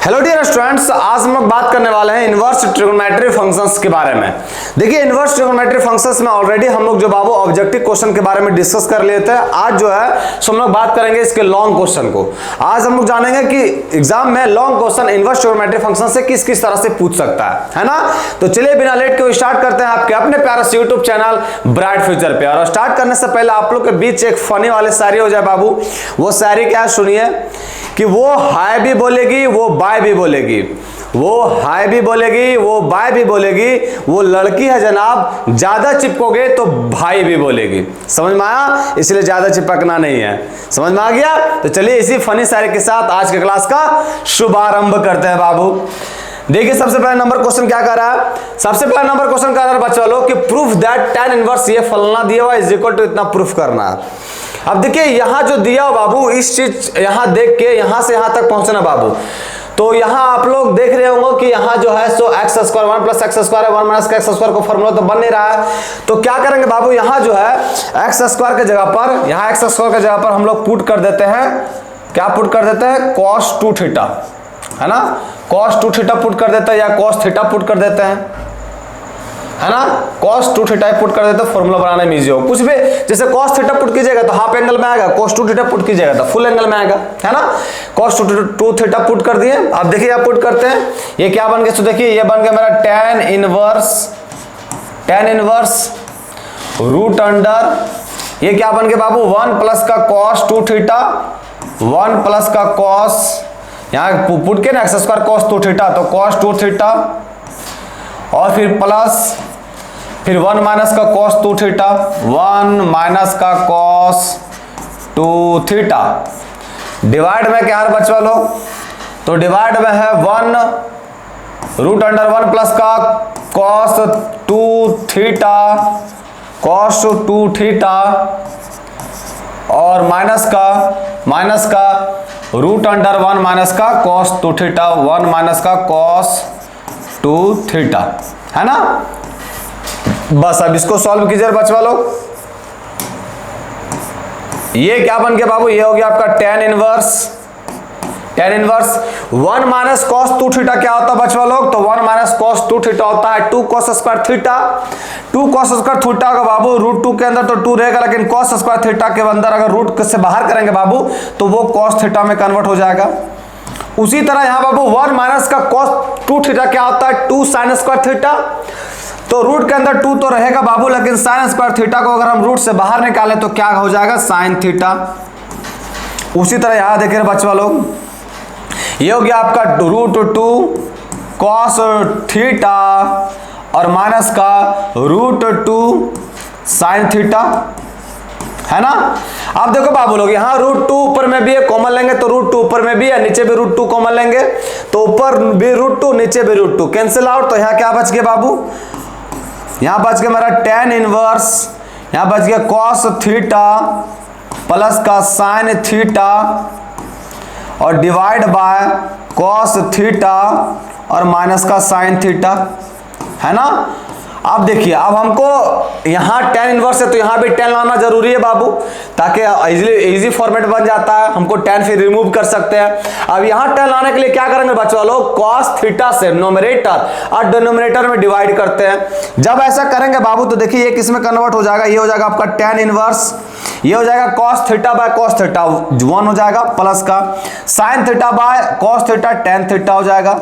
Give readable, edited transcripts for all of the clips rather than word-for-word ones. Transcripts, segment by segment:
Hello dear students, आज हम लोग बात करने वाले हैं इनवर्स ट्रिगोनोमेट्री फंक्शंस के बारे में। देखिए, इनवर्स ट्रिगोनोमेट्री फंक्शंस में ऑलरेडी हम लोग जो बाबू ऑब्जेक्टिव क्वेश्चन के बारे में डिस्कस कर लिए थे। आज जो है सो हम लोग बात करेंगे इसके लॉन्ग क्वेश्चन को। आज हम लोग जानेंगे कि एग्जाम में long question inverse trigonometry function से किस किस तरह से पूछ सकता है ना। तो चलिए बिना लेट के स्टार्ट करते हैं आपके अपने प्यारे से यूट्यूब चैनल ब्राइट फ्यूचर पे। और स्टार्ट करने से पहले आप लोग के बीच एक फनी वाले शायरी हो जाए बाबू। वो शायरी क्या है सुनिए कि वो हाय भी बोलेगी, वो बाय भी बोलेगी, वो हाय भी बोलेगी, वो बाय भी बोलेगी, वो लड़की है जनाब, ज्यादा चिपकोगे तो भाई भी बोलेगी। समझ में आया? इसलिए ज्यादा चिपकना नहीं है। समझ में आ गया? तो चलिए इसी फनी शायरी के साथ आज के क्लास का शुभारंभ करते हैं बाबू। देखिए, सबसे पहला नंबर क्वेश्चन क्या कर रहा है। सबसे पहला नंबर क्वेश्चन कर रहा है बच्चों लोग कि प्रूफ दैट tan इनवर्स ये फलना दिया हुआ इज इक्वल टू इतना प्रूफ करना है। अब देखिए यहां जो दिया हो बाबू, इस चीज यहां देख के यहां से यहां तक पहुंचना बाबू। तो यहां आप लोग देख रहे होंगे कि यहां जो है सो x square 1 plus x square है, 1 माइनस एक्स स्क्वायर को फॉर्मूला तो बन नहीं रहा है। तो क्या करेंगे बाबू, यहां जो है एक्स स्क्वायर के जगह पर, यहां एक्स स्क्वायर के जगह पर हम लोग पुट कर देते हैं, क्या पुट कर देते हैं, cos 2 थीटा, है ना। cos 2 थीटा पुट कर देते हैं या cos थीटा पुट कर देते हैं, है ना। cos 2 थीटा पुट कर देते हैं, फॉर्मूला बनाने में इजी हो। कुछ भी जैसे cos थीटा पुट कीजिएगा तो हाफ एंगल में आएगा, cos 2 थीटा पुट कीजिएगा तो फुल एंगल में आएगा, है ना। cos 2 थीटा पुट कर दिए। अब देखिए आप पुट करते हैं, ये क्या बन गया, तो देखिए ये बन गया मेरा tan इनवर्स रूट अंडर, ये क्या बन गया बाबू, 1 प्लस का cos 2 थीटा, 1 प्लस का cos, यहाँ पुट के ना एक्स स्क्वायर cos 2 थीटा, तो cos 2 थीटा और फिर प्लस फिर 1 माइनस का cos 2 थीटा, 1 माइनस का cos 2 थीटा, डिवाइड में क्या है बच्चों लोग, तो डिवाइड में है 1 रूट अंडर 1 प्लस का cos 2 थीटा, cos 2 थीटा और माइनस का रूट अंडर 1 माइनस का cos 2 थीटा, 1 माइनस का cos 2 थीटा, है ना। बस अब इसको सॉल्व कीजिए बच्चों लोग। ये क्या बन गया बाबू, ये हो गया आपका tan inverse 1 minus cos 2 theta क्या होता है बच्चों लोग, तो 1 माइनस cos 2 थीटा होता है 2 cos square theta. 2 cos square theta का बाबू रूट 2 के अंदर तो 2 रहेगा, लेकिन cos स्क्वायर थीटा के अंदर अगर रूट से बाहर करेंगे बाबू तो वो cos थीटा में कन्वर्ट हो जाएगा। उसी तरह यहां बाबू 1 माइनस का cos 2 थीटा क्या होता है 2 sin स्क्वायर थीटा। तो रूट के अंदर 2 तो रहेगा बाबू, लेकिन sin स्क्वायर थीटा को अगर हम रूट से बाहर निकालें तो क्या हो जाएगा, sin थीटा। उसी तरह यहां देखिए बच्चों लोग, ये हो गया आपका रूट 2 cos थीटा और माइनस का रूट 2 sin थीटा, है ना। आप देखो बाबू लोग, यहां रूट 2 ऊपर में भी है, कॉमन लेंगे तो रूट 2 ऊपर में भी है, नीचे भी रूट 2 कॉमन लेंगे तो ऊपर भी रूट 2 नीचे भी रूट 2 कैंसिल आउट। तो यहां क्या बच गया बाबू, यहां बच गया मेरा tan इनवर्स, यहां बच गया cos थीटा प्लस का sin थीटा और डिवाइड बाय cos थीटा और माइनस का sin थीटा, है ना। अब देखिए, अब हमको यहाँ tan इनवर्स है तो यहाँ भी tan लाना जरूरी है बाबू, ताकि इजी फॉर्मेट बन जाता है, हमको tan फिर रिमूव कर सकते हैं। अब यहाँ tan लाने के लिए क्या करेंगे बच्चों लोग, cos थीटा से नोमिनेटर और डिनोमिनेटर में डिवाइड करते हैं। जब ऐसा करेंगे बाबू तो देखिए ये किस में कन्वर्ट हो जाएगा, ये हो जाएगा आपका tan इनवर्स, ये हो जाएगा cos theta by cos theta 1 हो जाएगा, प्लस का sin theta by cos theta tan theta हो जाएगा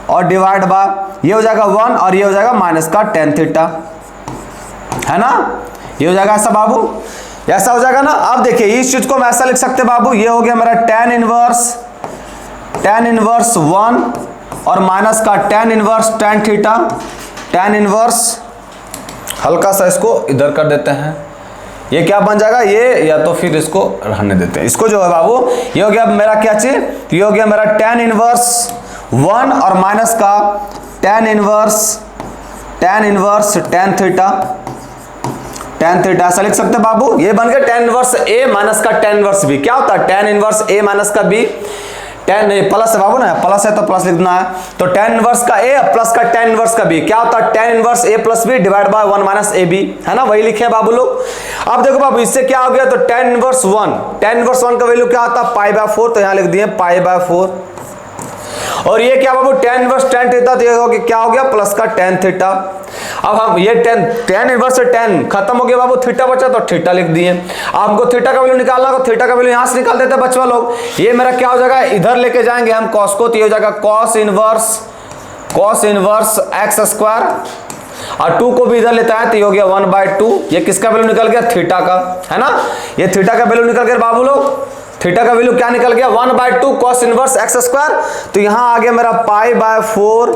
और डिवाइड बाय ये हो जाएगा 1 और ये हो जाएगा माइनस का tan थीटा, है ना। ये हो जाएगा ऐसा बाबू, ऐसा हो जाएगा ना। अब देखिए इस चीज को हम ऐसा लिख सकते हैं बाबू, ये हो गया मेरा tan इनवर्स 1 और माइनस का tan inverse tan theta, tan inverse हल्का सा इसको इधर कर देते हैं, ये क्या बन जाएगा, ये या तो फिर इसको रहने देते हैं, इसको जो है बाबू ये हो गया मेरा क्या चीज, ये हो गया मेरा tan इनवर्स 1 और माइनस का tan इनवर्स tan थीटा ऐसा लिख सकते हैं बाबू। ये बन गया tan इनवर्स a माइनस का tan इनवर्स b। क्या होता है tan इनवर्स a माइनस का b, tan नहीं प्लस है बाबू ना, प्लस है तो प्लस लिखना है, तो tan इनवर्स का a प्लस का tan इनवर्स का b क्या होता है tan inverse a plus b divide by 1 minus ab, है ना, वही लिखे हैं बाबू लोग। अब देखो बाबू इससे क्या हो गया, तो tan इनवर्स 1 का वैल्यू क्या होता है पाई बाय 4, तो यहां लिख दिए पाई बाय 4। और ये क्या बाबू tan इनवर्स tan थीटा, तो ये हो गया क्या हो गया प्लस का tan थीटा। अब हम ये tan इनवर्स से tan खत्म हो गया बाबू, थीटा बचा तो थीटा लिख दिए। हमको थीटा का वैल्यू निकालना तो थीटा का वैल्यू यहां से निकाल देते बच्चा लोग। ये मेरा क्या हो जाएगा, इधर लेके जाएंगे हम cos को, तो ये हो जाएगा cos इनवर्स x स्क्वायर, और 2 को भी इधर लेता है तो ये हो गया 1/2। ये किसका वैल्यू निकल गया, थीटा का, है ना। ये थीटा का वैल्यू निकल गया बाबू लोग, थीटा का वैल्यू क्या निकल गया 1/2 cos इनवर्स x स्क्वायर। तो यहां आ गया मेरा π/4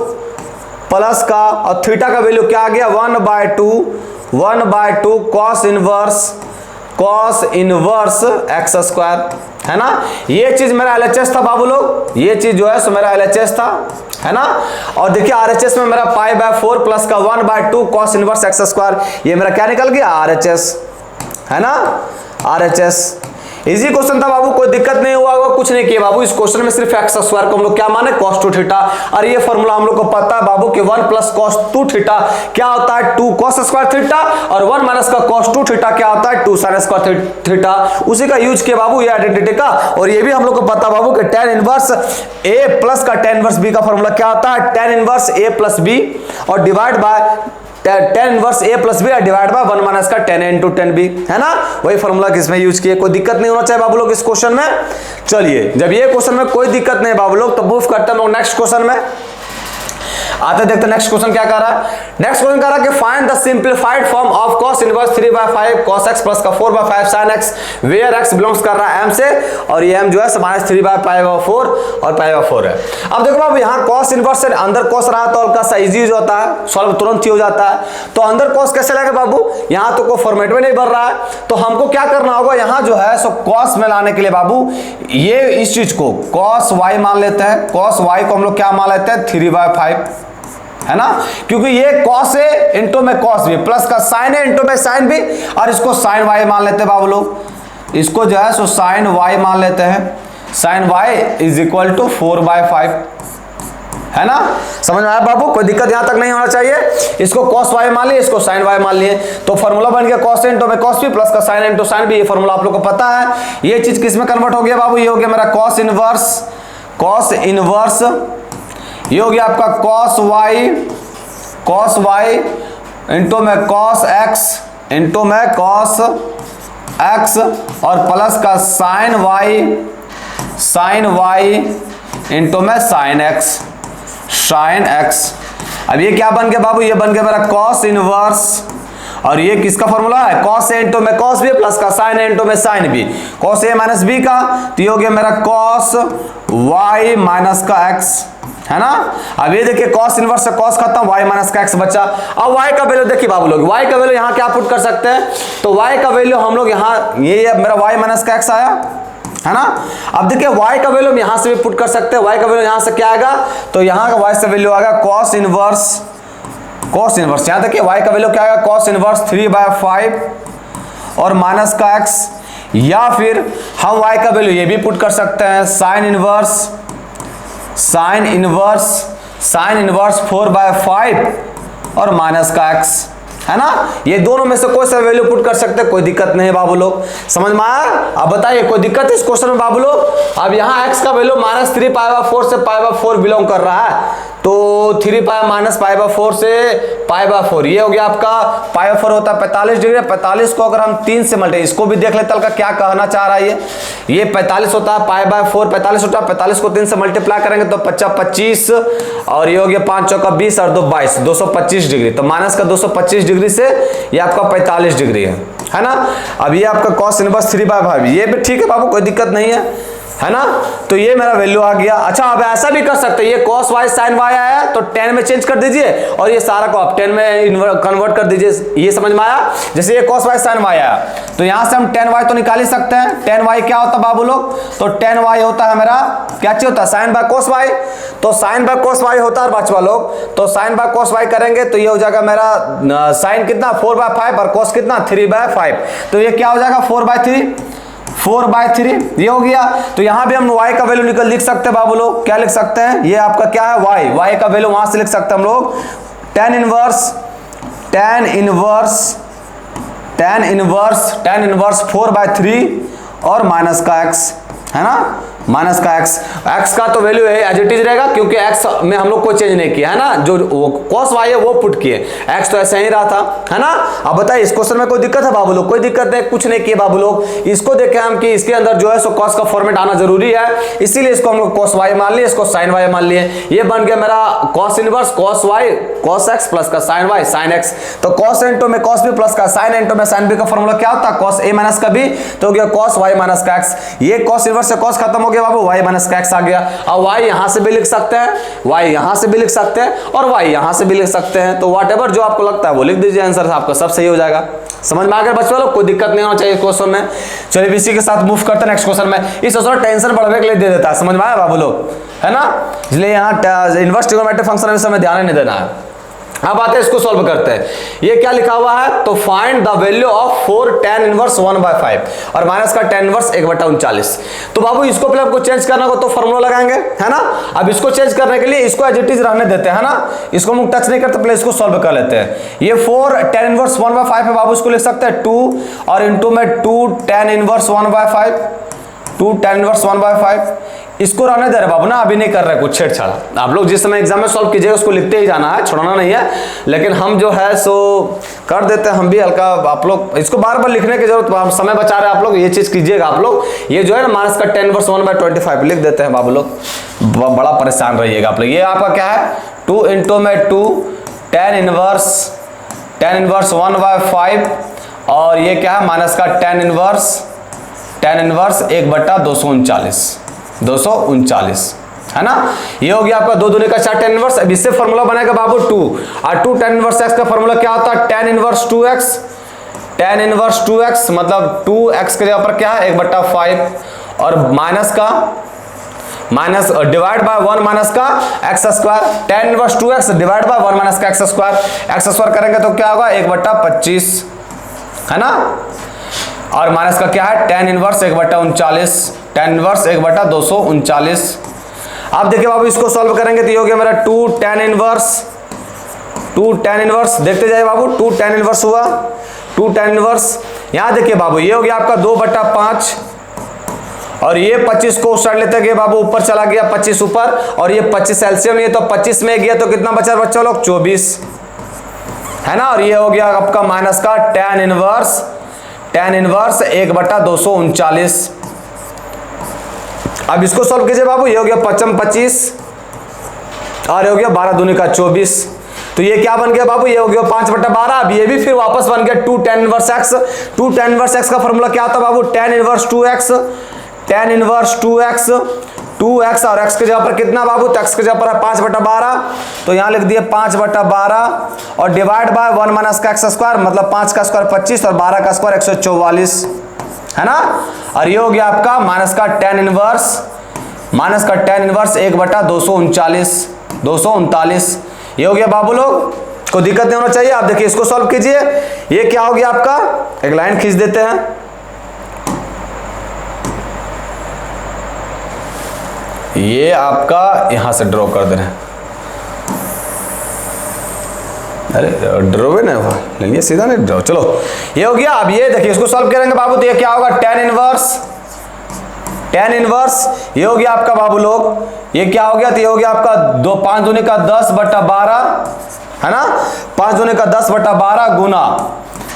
प्लस का, और थीटा का वैल्यू क्या आ गया 1/2 cos इनवर्स x स्क्वायर, है ना। ये चीज मेरा LHS था बाबू लोग, ये चीज जो है सो मेरा LHS था, है ना। और देखिए RHS में मेरा π/4 प्लस का 1/2 cos इनवर्स x स्क्वायर, ये मेरा क्या निकल गया RHS, है ना, RHS। इजी क्वेश्चन था बाबू, कोई दिक्कत नहीं हुआ होगा, कुछ नहीं किया बाबू। इस क्वेश्चन में सिर्फ x स्क्वायर को हम लोग क्या माने cos 2 थीटा, और ये फॉर्मूला हम लोग को पता है बाबू कि 1 प्लस cos 2 थीटा क्या होता है 2 cos स्क्वायर थीटा, और 1 माइनस का cos 2 थीटा क्या होता है 2 sin स्क्वायर थीटा। उसी का यूज किया बाबू ये आइडेंटिटी का। और ये भी हम लोग को पता बाबू कि tan इनवर्स a प्लस का tan इनवर्स b का फॉर्मूला क्या होता है tan inverse a plus b और divide by tan inverse a plus b divide by 1 minus का tan a into tan b, है ना। वही फॉर्मूला किसमें यूज किए, कोई दिक्कत नहीं होना चाहिए बाबू लोग इस क्वेश्चन में। चलिए जब ये क्वेश्चन में कोई दिक्कत नहीं बाबू लोग, तो मूव करते हैं लोग नेक्स्ट क्वेश्चन में। आते देखते नेक्स्ट क्वेश्चन क्या कर रहा है। नेक्स्ट क्वेश्चन कर रहा है कि find the simplified form of cos inverse 3/5 cos x plus का 4/5 sin x where x belongs कर रहा है m से, और ये m जो है माइनस 3/4 और π/4 है। अब देखो बाबू यहाँ cos इनवर्स से अंदर cos रहा तो हल्का सा इजी हो जाता है, सॉल्व तुरंत ही हो जाता है। तो अंदर cos कैसे लगेगा बाबू, यहाँ तो कोई फॉर्मेट में नहीं भर रहा है, तो हमको क्या करना होगा, यहाँ जो है सो cos में लाने के लिए बाबू ये इस चीज को cos y मान लेते हैं, cos y को हम लोग क्या मान लेते हैं 3/5, है ना, क्योंकि ये cos है इंटू में cos भी प्लस का sin है इंटू में sin भी, और इसको sin y मान लेते हैं बाबू लोग, इसको जो है सो sin y मान लेते हैं, sin y is equal to 4/5, है ना। समझ में आया बाबू, कोई दिक्कत यहां तक नहीं होना चाहिए। इसको cos y मान लिए, इसको sin y मान लिए, तो फॉर्मूला बन गया cos इंटू में cos भी प्लस का sin इंटू sin भी। ये फॉर्मूला आप लोग को पता है। ये चीज किस में कन्वर्ट हो गया बाबू, ये हो गया मेरा cos इनवर्स, ये हो गया आपका cos y इंटू में cos x इंटू में cos x और प्लस का sin y इंटू में sin x। अब ये क्या बन गया बाबू, ये बन गया मेरा cos इनवर्स, और ये किसका फॉर्मूला है cos a इंटू में cos b प्लस का sin a इंटू में sin b, cos a minus b का, तो ये हो गया मेरा cos y माइनस का x, है ना। अब ये देखिए cos इनवर्स से cos खत्म, y माइनस का x बचा। अब y का वैल्यू देखिए बाबू लोग, y का वैल्यू यहाँ क्या पुट कर सकते हैं, तो y का वैल्यू हम लोग यहाँ ये मेरा y माइनस का x आया, है ना। अब देखिए y का वैल्यू हम यहाँ से भी पुट कर सकते हैं, y का वैल्यू यहाँ से क्या आएगा, तो यहाँ का y से वैल्यू आएगा cos इनवर्स, यहाँ देखिए y का वैल्यू क्या आएगा cos इनवर्स 3/5 और माइनस का x, या फिर हम y का वैल्यू ये भी पुट कर सकते हैं sin इनवर्स 4/5 और माइनस का x, है ना। ये दोनों में से कोई सा वैल्यू पुट कर सकते हैं, कोई दिक्कत नहीं है बाबू लोग। समझ में आया। अब बताइए कोई दिक्कत है इस क्वेश्चन में बाबू लोग। अब यहाँ x का वैल्यू माइनस 3/4 से π/4 बिलोंग कर रहा है, तो 3 माइनस π/4 से π/4 ये हो गया आपका π/4 होता है 45 डिग्री। 45 को अगर हम 3 से मल्टीप्लाई, इसको भी देख लेते हैं क्या कहना चाह रहा है ये 45 होता है π/4, 45 होता है, 45 को 3 से मल्टीप्लाई करेंगे तो 25 और ये हो गया 5 चौका 20 और 2 22 225 डिग्री। तो माइनस का 225 डिग्री से ये आपका 45 डिग्री है ना। अब ये आपका cos इनवर्स 3/5 ये भी ठीक है बाबू, कोई दिक्कत नहीं है ना। तो ये मेरा वैल्यू आ गया। अच्छा अब ऐसा भी कर सकते हैं, ये cos y sin y आया तो tan में चेंज कर दीजिए और ये सारा को आप tan में कन्वर्ट कर दीजिए। ये समझ में आया। जैसे ये cos y sin y आया तो यहां से हम tan y तो निकाल ही सकते हैं। tan y क्या होता है बाबू लोग, तो tan y होता है मेरा क्या चीज होता है sin बाय cos y। तो sin बाय cos y होता है बच्चा लोग, तो sin बाय cos y करेंगे तो ये हो जाएगा मेरा sin कितना 4/5 और cos कितना 3/5। तो ये क्या हो जाएगा 4/3 ये हो गया। तो यहां भी हम y का वैल्यू लिख सकते हैं बाबू लोग। क्या लिख सकते हैं, ये आपका क्या है y का वैल्यू वहां से लिख सकते हैं हम लोग tan इनवर्स 4/3 और माइनस का x है ना। माइनस का एक्स का तो वैल्यू है एज इट इज रहेगा, क्योंकि एक्स में हम लोग कोई चेंज नहीं किया है ना, जो कॉस वाई है वो पुट किए, एक्स तो ऐसा ही रहा था, है ना। अब बताइए इस क्वेश्चन में कोई दिक्कत है बाबू लोग? कोई दिक्कत नहीं, कुछ नहीं किए बाबू लोग। इसको देखे हम कि इसके अंदर जो है सो कॉस का फॉर्मेट आना जरूरी है, इसीलिए इसको हम लोग कॉस वाई मान लिए, इसको साइन वाई मान लिए। ये बन गया मेरा cos inverse cos y cos x plus का साइन वाई साइन एक्स। तो कॉस इनटू में कॉस बी प्लस का साइन इनटू में साइन बी का फॉर्मूला क्या होता है? कॉस ए माइनस का बी, तो हो गया कॉस वाई माइनस का एक्स। ये कॉस इनवर्स से कॉस खत्म हो गया बाबू, वाई माइनस का एक्स आ गया। अब y यहां से भी लिख सकते हैं, y यहां से भी लिख सकते हैं और y यहां से भी लिख सकते हैं, तो व्हाटएवर जो आपको लगता है वो लिख दीजिए, आंसर आपका सब सही हो जाएगा। समझ में आ गया बच्चों लोग? कोई दिक्कत नहीं होना चाहिए क्वेश्चन में। चलिए इसी के साथ मूव करते हैं नेक्स्ट क्वेश्चन में। इस क्वेश्चन टेंशन बढ़ाने के लिए दे देता है, समझ में आया बाबू लोग, है ना। इसलिए यहाँ इनवर्स ट्रिग्नोमेट्रिक फंक्शन में समय ध्यान नहीं देना है। अब आते हैं इसको सॉल्व करते हैं। ये क्या लिखा हुआ है? तो find the value of 4 tan inverse 1/5 और माइनस का tan इनवर्स 1/39। तो बाबू इसको पहले आपको चेंज करना हो तो फॉर्मूला लगाएंगे, है ना। अब इसको चेंज करने के लिए इसको एज इट इज रहने देते हैं, है ना, इसको हम टच नहीं करते, पहले इसको सॉल्व कर लेते हैं। ये 4 tan इनवर्स 1/5 है बाबू, इसको लिख सकते हैं 2 और इंटू में 2 tan इनवर्स 1/5, 2 tan इनवर्स 1/5। इसको रहने दे रहे बाबू ना, अभी नहीं कर रहे कुछ छेड़छाड़। आप लोग जिस समय एग्जाम में सॉल्व कीजिएगा उसको लिखते ही जाना है, छोड़ना नहीं है। लेकिन हम जो है सो कर देते हैं हम भी हल्का, आप लोग इसको बार बार लिखने की जरूरत, समय बचा रहे हैं आप लोग, ये चीज कीजिएगा आप लोग। ये जो है ना माइनस का tan इनवर्स 1/25 लिख देते हैं बाबू लोग, बड़ा परेशान रहिएगा आप लोग। ये आपका क्या है? 2 इंटू में 2 tan इनवर्स 1/5 और ये क्या है? माइनस का tan इनवर्स 1/239, है ना। ये हो गया आपका 2 दूनी का 4 tan इनवर्स। अब इससे फॉर्मूला बनेगा बाबू 2 और 2 tan इनवर्स x का फॉर्मूला क्या होता है? tan inverse 2x, tan inverse 2x मतलब 2x के जगह पर क्या है? 1/5 और माइनस डिवाइड बाय 1 माइनस का x square, tan inverse 2x divide by 1 minus का एक्स स्क्वायर करेंगे तो क्या होगा? 1/25, है ना। और माइनस का क्या है? tan inverse 1/39, tan inverse 1/239। आप देखिए बाबू इसको सॉल्व करेंगे तो ये हो गया मेरा 2 tan इनवर्स, देखते जाइए बाबू, 2 tan इनवर्स हुआ, 2 tan इनवर्स। यहां देखिए बाबू ये हो गया आपका 2/5 और ये 25 को उस साइड लेते गए बाबू, ऊपर चला गया 25 ऊपर, और ये 25 एलसीएम ये तो 25 में गया तो कितना बचा बच्चों लोग? 24, है ना। और ये हो गया आपका माइनस का tan इनवर्स 1/239। अब इसको सॉल्व कीजिए बाबू, ये हो गया 25 और ये हो गया 12 दूनी का 24। तो ये क्या बन गया बाबू? ये हो गया 5/12। अब ये भी फिर वापस बन गया 2 tan inverse x। 2 tan inverse x का फॉर्मूला क्या होता है बाबू? tan inverse 2x, tan inverse 2x और x के जगह पर कितना बाबू? तो x के जगह पर है 5/12, तो यहां लिख दिए 5/12 और डिवाइड बाय 1 माइनस का एक्स स्क्वायर मतलब 5 का स्क्वायर 25 और 12 का स्क्वायर 144, है ना। और ये हो गया आपका माइनस का tan इनवर्स 1/239। ये हो गया बाबू लोग, कोई दिक्कत नहीं होना चाहिए। आप देखिए इसको सॉल्व कीजिए, ये क्या हो गया आपका? एक लाइन खींच देते हैं, ये आपका यहां से ड्रॉ कर दे रहे हैं। अरे ड्रॉ भी नहीं हुआ, लेकिन सीधा नहीं ड्रॉ, चलो ये हो गया। अब ये देखिए इसको सॉल्व करेंगे बाबू तो ये क्या होगा? tan इनवर्स ये हो गया आपका बाबू लोग, ये क्या हो गया? तो ये हो गया आपका 5 दूनी का 10/12, है ना। 5 दूनी का 10/12 गुना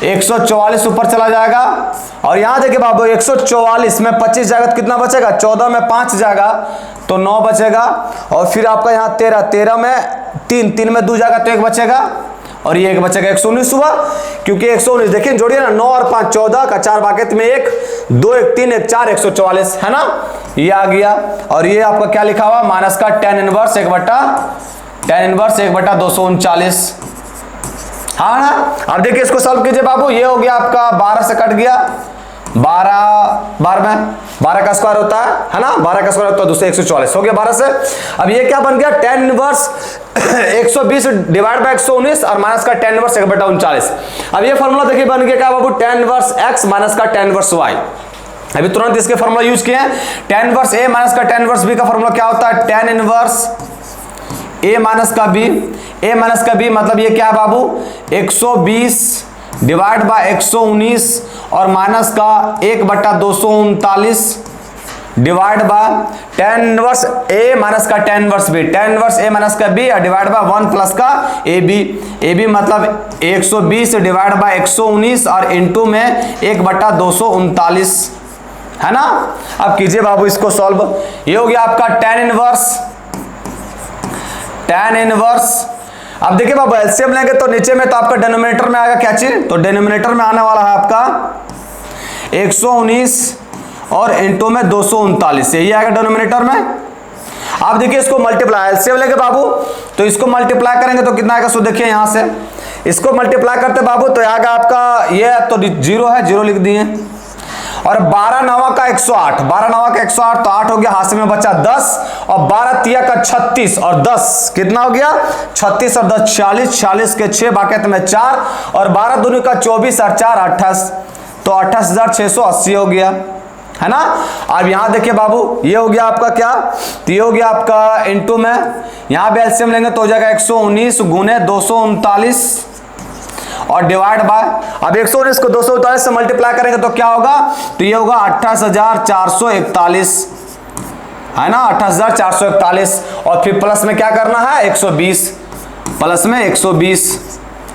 144 ऊपर चला जाएगा। और यहां देखिए बाबू 144 में 25 जाएगा तो कितना बचेगा? 14 में 5 जाएगा तो 9 बचेगा। और फिर आपका यहाँ 13 में 3 में 2 जाएगा तो 1 बचेगा और ये 1 बचेगा। 119 हुआ, क्योंकि 119 देखिए जोड़िए ना, 9 और 5 14 का 4 बाकी में 1 2 1 3 1 4 144, है ना। ये आ गया। और ये आपका क्या लिखा हुआ? माइनस का tan इनवर्स 1/239। हाँ ना। अब देखिए इसको सॉल्व कीजिए बाबू, ये हो गया आपका 12 से कट गया, 12 में 12 का स्क्वायर होता है ना, 12 का स्क्वायर होता है दूसरे 144 हो गया 12 से। अब ये क्या बन गया? tan इनवर्स 120 डिवाइड बाय 119 और माइनस का tan इनवर्स 1/39। अब ये फॉर्मूला देखिए बन गया क्या बाबू? tan इनवर्स x माइनस का tan इनवर्स y। अभी तुरंत इसके फॉर्मूला यूज किए हैं। tan इनवर्स a माइनस का tan इनवर्स b का फॉर्मूला क्या होता है? tan इनवर्स a माइनस का b मतलब ये क्या है बाबू? 120 डिवाइड बाय 119 और माइनस का 1/239 divide by tan inverse A minus का tan inverse B, tan inverse A minus का बी और डिवाइड बाय 1 प्लस का ए बी मतलब 120 डिवाइड बाय 119 और इनटू में 1/239 है ना। अब कीजिए बाबू इसको सॉल्व। ये हो गया आपका tan इनवर्स। अब देखिए बाबू एलसीएम लेंगे तो नीचे में तो आपका डिनोमिनेटर में आएगा क्या चीज, तो डिनोमिनेटर में आने वाला है आपका 119 और इनटू में 239, यही आएगा डिनोमिनेटर में। आप देखिए इसको मल्टीप्लाई एलसीएम लेंगे बाबू तो इसको मल्टीप्लाई करेंगे तो कितना आएगा, सो देखिए यहां से इसको मल्टीप्लाई करते बाबू तो आएगा आपका ये तो 0 है, 0 लिख दिए। और 12 9 का 108, 12 9 का 108 तो 8 हो गया, हाथ में बचा 10 और 12 3 का 36 और 10 कितना हो गया 36 और 10 40, 40 के 6 बाकी में 4 और 12 दूनी का 24 और 4 28 तो 28,680 हो गया है ना। अब यहां देखिए बाबू ये हो गया आपका क्या, तो ये हो गया आपका इनटू में यहां भी एलसीएम लेंगे तो हो जाएगा 119 गुने 239 और डिवाइड बाय, अब 119 को 239 से मल्टीप्लाई करेंगे तो क्या होगा, तो ये होगा 28,441 है ना, 28,441 और फिर प्लस में क्या करना है 120, प्लस में 120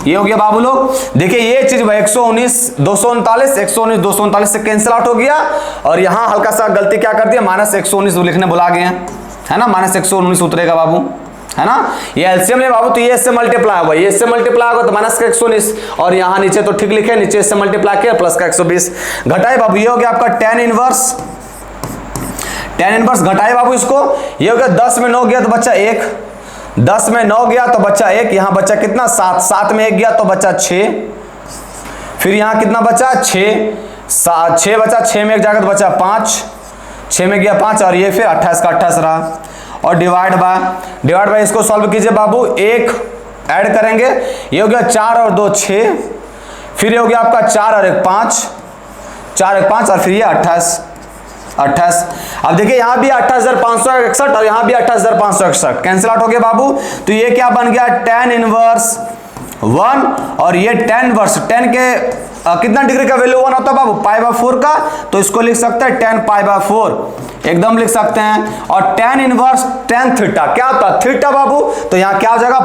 ये हो गया बाबू लोग। देखिए ये चीज 119 239 119 239 से कैंसिल आउट हो गया और यहां हल्का सा गलती क्या कर दिया -119 लिखने भुला गए हैं है ना, -119 उतरेगा बाबू है ना। ये एलसीएम ले बाबू तो ये इससे मल्टीप्लाई होगा, ये इससे मल्टीप्लाई होगा तो -119 और यहां नीचे तो ठीक लिखे, नीचे इससे मल्टीप्लाई किया प्लस का 120 घटाए बाबू। ये हो गया आपका tan इनवर्स घटाए बाबू इसको, ये हो गया 10 में 9 गया तो बच्चा 1, 10 में 9 गया तो बच्चा 1, यहां बच्चा कितना 7, 7 में 1 गया तो बच्चा 6, फिर यहां कितना बचा 6 6 बचा, 6 में 1 जाकर तो बचा 5, 6 में गया 5 और ये फिर 28 का 28 रहा और डिवाइड बाय इसको सॉल्व कीजिए बाबू, 1 ऐड करेंगे ये हो गया 4 और 2 6, फिर ये हो गया आपका 4 और 1 5, 4 1 5 और फिर ये 28। अब देखिए यहां भी 28,561 और यहां भी 28,561 कैंसिल आउट हो गया बाबू, तो ये क्या बन गया tan इनवर्स 1 और ये tan इनवर्स 10 के कितना डिग्री का वैल्यू 1 होता है बाबू π/4 का, तो इसको लिख सकते हैं tan π/4 एकदम लिख सकते हैं। और tan इनवर्स tan थीटा क्या होता है थीटा बाबू, तो यहां क्या हो जाएगा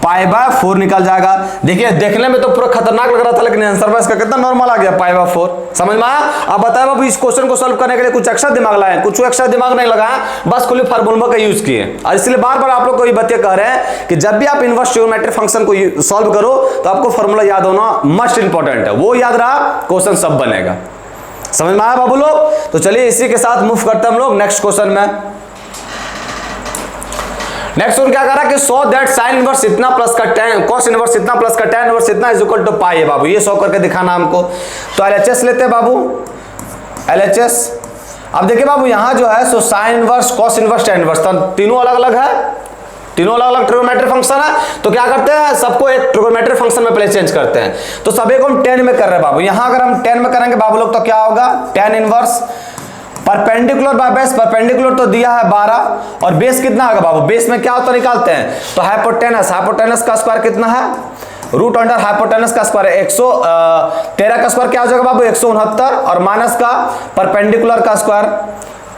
π/4 निकल जाएगा। देखिए देखने में तो पूरा खतरनाक लग रहा था लेकिन आंसर में इसका कितना नॉर्मल आ गया π/4, समझ में आया। अब बताए बाबू इस क्वेश्चन को सॉल्व करने के लिए कुछ एक्स्ट्रा दिमाग लाए, कुछ एक्स्ट्रा दिमाग नहीं लगाया, बस खुली फार्मूला का यूज किए। और इसलिए बार बार आप लोग को ये बातें कह रहे हैं कि जब भी आप इनवर्स ट्रिग्नोमेट्रिक फंक्शन को सॉल्व करो तो आपको फार्मूला याद होना मस्ट इंपॉर्टेंट है, वो याद रहा क्वेश्चन सब बनेगा, समझ में आया बाबू लोग। तो चलिए इसी के साथ मूव करते हैं हम लोग नेक्स्ट क्वेश्चन में। नेक्स्ट क्या कह रहा है कि सो दैट साइन इनवर्स इतना प्लस का tan cos इनवर्स इतना प्लस का tan इनवर्स इतना इज इक्वल टू पाई है बाबू, ये सॉल्व करके दिखाना हमको। तो एलएचएस लेते हैं बाबू, एलएचएस। अब देखिए बाबू यहां जो है so sine inverse cos inverse tan inverse तीनों अलग अलग है, तीनों अलग अलग ट्रिग्नोमेट्रिक फंक्शन है। तो क्या करते हैं सबको एक ट्रिग्नोमेट्रिक फंक्शन में पहले चेंज करते हैं, तो सभी को हम tan में कर रहे हैं बाबू। यहां अगर हम tan में करेंगे बाबू लोग तो क्या होगा tan inverse perpendicular by base, perpendicular तो दिया है 12 और बेस कितना होगा बाबू, बेस में क्या होता है निकालते हैं तो हाइपोटेनस, हाइपोटेनस का स्क्वायर कितना है रूट अंडर हाइपोटेनस का स्क्वायर 113 का स्क्वायर क्या हो जाएगा बाबू 169 और माइनस का परपेंडिकुलर का स्क्वायर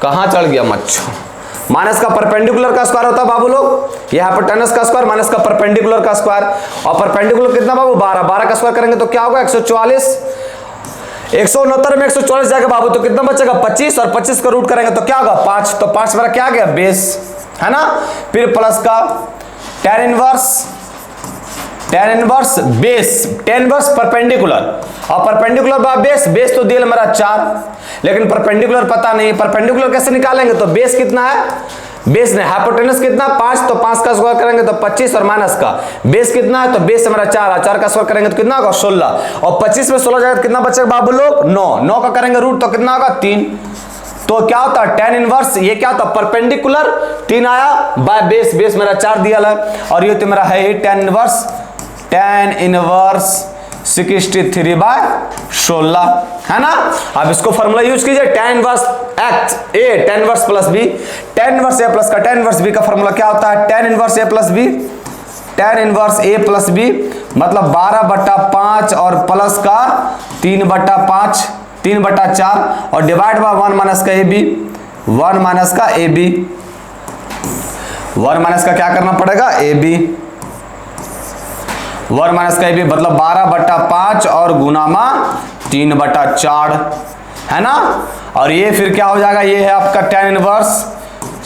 कहां चढ़ गया मच्छर, माइनस का परपेंडिकुलर का स्क्वायर होता है बाबू लोग, ये हाइपोटेनस का स्क्वायर माइनस का परपेंडिकुलर का स्क्वायर और परपेंडिकुलर कितना बाबू 12, 12 का स्क्वायर करेंगे तो क्या होगा 144, 169 में 144 जाएगा बाबू तो कितना बचेगा 25 और 25 का रूट करेंगे तो क्या होगा 5, तो 5 मेरा क्या आ गया बेस है ना। फिर प्लस का tan inverse base, tan inverse perpendicular और परपेंडिकुलर बाय बेस, बेस तो दिया मेरा 4 लेकिन परपेंडिकुलर पता नहीं, परपेंडिकुलर कैसे निकालेंगे तो बेस कितना है, बेस ने हाइपोटेनस कितना 5 तो 5 का स्क्वायर करेंगे तो 25 और माइनस का बेस कितना है तो बेस हमारा 4 4 का स्क्वायर करेंगे तो कितना होगा 16 और 25 में 16 जाएगा तो कितना बचेगा बाबू लोग 9, 9 का करेंगे रूट तो कितना होगा 3। तो क्या होता है tan इनवर्स ये क्या होता है परपेंडिकुलर 3 आया बाय बेस, बेस मेरा 4 दिया है और ये तो मेरा है tan इनवर्स 63/16 है ना। अब इसको फॉर्मूला यूज कीजिए tan inverse x a tan inverse plus b, tan inverse a plus का tan इनवर्स b का फॉर्मूला क्या होता है tan inverse a plus b, tan inverse a plus b मतलब 12/5 और प्लस का 3/5 3/4 और डिवाइड बाय 1 माइनस का ए बी, 1 माइनस का ए बी, 1 माइनस का क्या करना पड़ेगा ए बी, 1 माइनस का ए बी मतलब 12/5 और गुनामा 3/4 है ना। और ये फिर क्या हो जाएगा, ये है आपका tan इनवर्स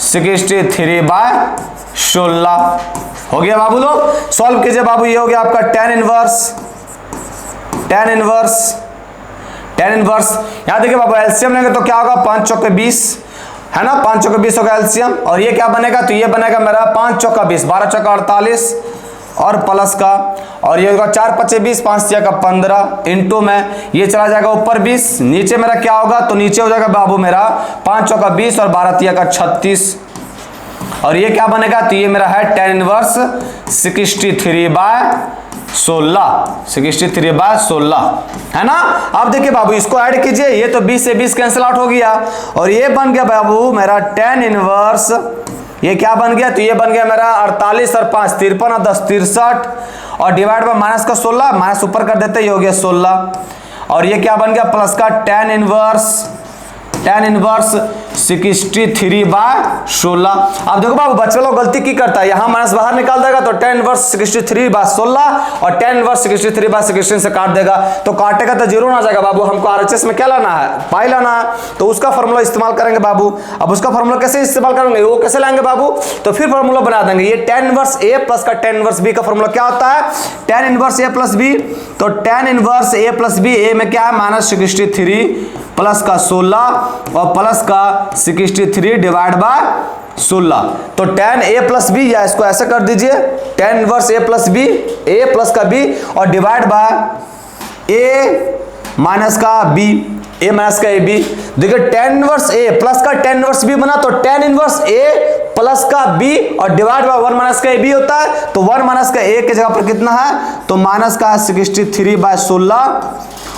63/16 हो गया बाबू लोग। सॉल्व कीजिए बाबू, ये हो गया आपका tan इनवर्स यहां देखिए बाबू एलसीएम लेंगे तो क्या होगा 5 चौके 20 है ना, 5 चौके 20 होगा एलसीएम। और ये क्या बनेगा, तो ये बनेगा मेरा 5 चौका 20, 12 चौका 48 और प्लस का, और ये होगा 4 5 20, 5 6 का 15 इंटू में ये चला जाएगा ऊपर 20, नीचे मेरा क्या होगा, तो नीचे हो जाएगा बाबू मेरा 5 चौका 20 और 12 3 का 36, और ये क्या बनेगा, तो ये मेरा है tan इनवर्स 63/16 है ना। अब देखिए बाबू इसको ऐड कीजिए, ये तो 20 से 20 कैंसिल आउट हो गया और ये बन गया बाबू मेरा tan इनवर्स, ये क्या बन गया, तो ये बन गया मेरा 48 और 5 53 और 10 63 और डिवाइड बाय माइनस का 16, माइनस ऊपर कर देते, ये हो गया 16 और ये क्या बन गया प्लस का tan इनवर्स 63/16। अब देखो बाबू बच्चे लोग गलती की करता है, यहां माइनस बाहर निकाल देगा तो tan इनवर्स 63/16 और tan इनवर्स 63/16 से काट देगा, तो काटेगा तो जीरो ना आ जाएगा बाबू। हमको आरएचएस में क्या लाना है, पाई लाना है, तो उसका फॉर्मूला इस्तेमाल करेंगे बाबू। अब उसका फॉर्मूला कैसे इस्तेमाल करेंगे, वो कैसे लाएंगे बाबू, तो फिर फॉर्मूला बना देंगे। ये tan इनवर्स a प्लस का tan इनवर्स b का फॉर्मूला क्या होता है, tan inverse a plus b, तो tan inverse a plus b, a में क्या है -63 प्लस का 16 और प्लस का 63 डिवाइड बाय 16, तो tan a प्लस बी, या इसको ऐसे कर दीजिए tan inverse a plus b, a plus का b और डिवाइड बाय a माइनस का b, a माइनस का ab। देखिए tan इनवर्स a प्लस का tan इनवर्स b बना, तो tan इनवर्स a प्लस का b और डिवाइड बाय 1 माइनस का ab होता है, तो 1 माइनस का a के जगह पर कितना है, तो माइनस का 63/16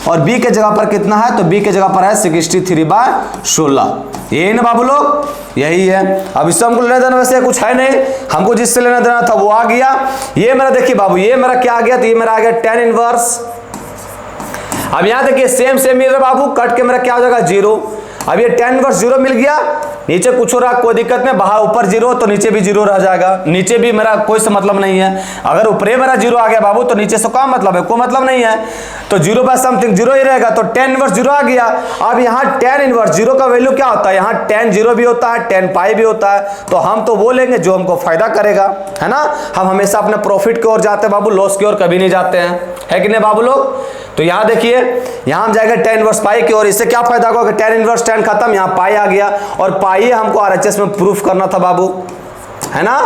और b के जगह पर कितना है, तो b के जगह पर है 63/16। यही ना बाबू लोग, यही है। अब इससे हमको लेना देना वैसे कुछ है नहीं, हमको जिससे लेना देना था वो आ गया। ये मेरा देखिए बाबू, ये मेरा क्या आ गया, तो ये मेरा आ गया tan इनवर्स। अब यहां देखिए सेम मिल रहा बाबू, कट के मेरा क्या हो जाएगा 0। अब ये tan इनवर्स 0 मिल गया, नीचे कुछ हो रहा कोई दिक्कत नहीं, बाहर ऊपर 0 तो नीचे भी 0 रह जाएगा, नीचे भी मेरा कोई से मतलब नहीं है। अगर ऊपरे मेरा 0 आ गया बाबू तो नीचे से क्या मतलब है, कोई मतलब नहीं है, तो 0 बाय समथिंग 0 ही रहेगा, तो tan इनवर्स 0 आ गया। अब यहाँ tan इनवर्स 0 का वैल्यू क्या होता है, यहाँ tan 0 भी होता है, tan पाई भी होता है, तो हम तो वो लेंगे जो हमको फायदा करेगा, है ना। हम हमेशा अपने प्रॉफिट की ओर जाते हैं बाबू, लॉस की ओर कभी नहीं जाते हैं, है कि नहीं बाबू लोग। तो यहाँ देखिए, यहाँ हम जाएंगे tan इनवर्स पाई की ओर, इससे क्या फायदा होगा कि tan इनवर्स tan खत्म, यहाँ पाई आ गया, और पाई हमको आरएचएस में प्रूफ करना था बाबू, है ना।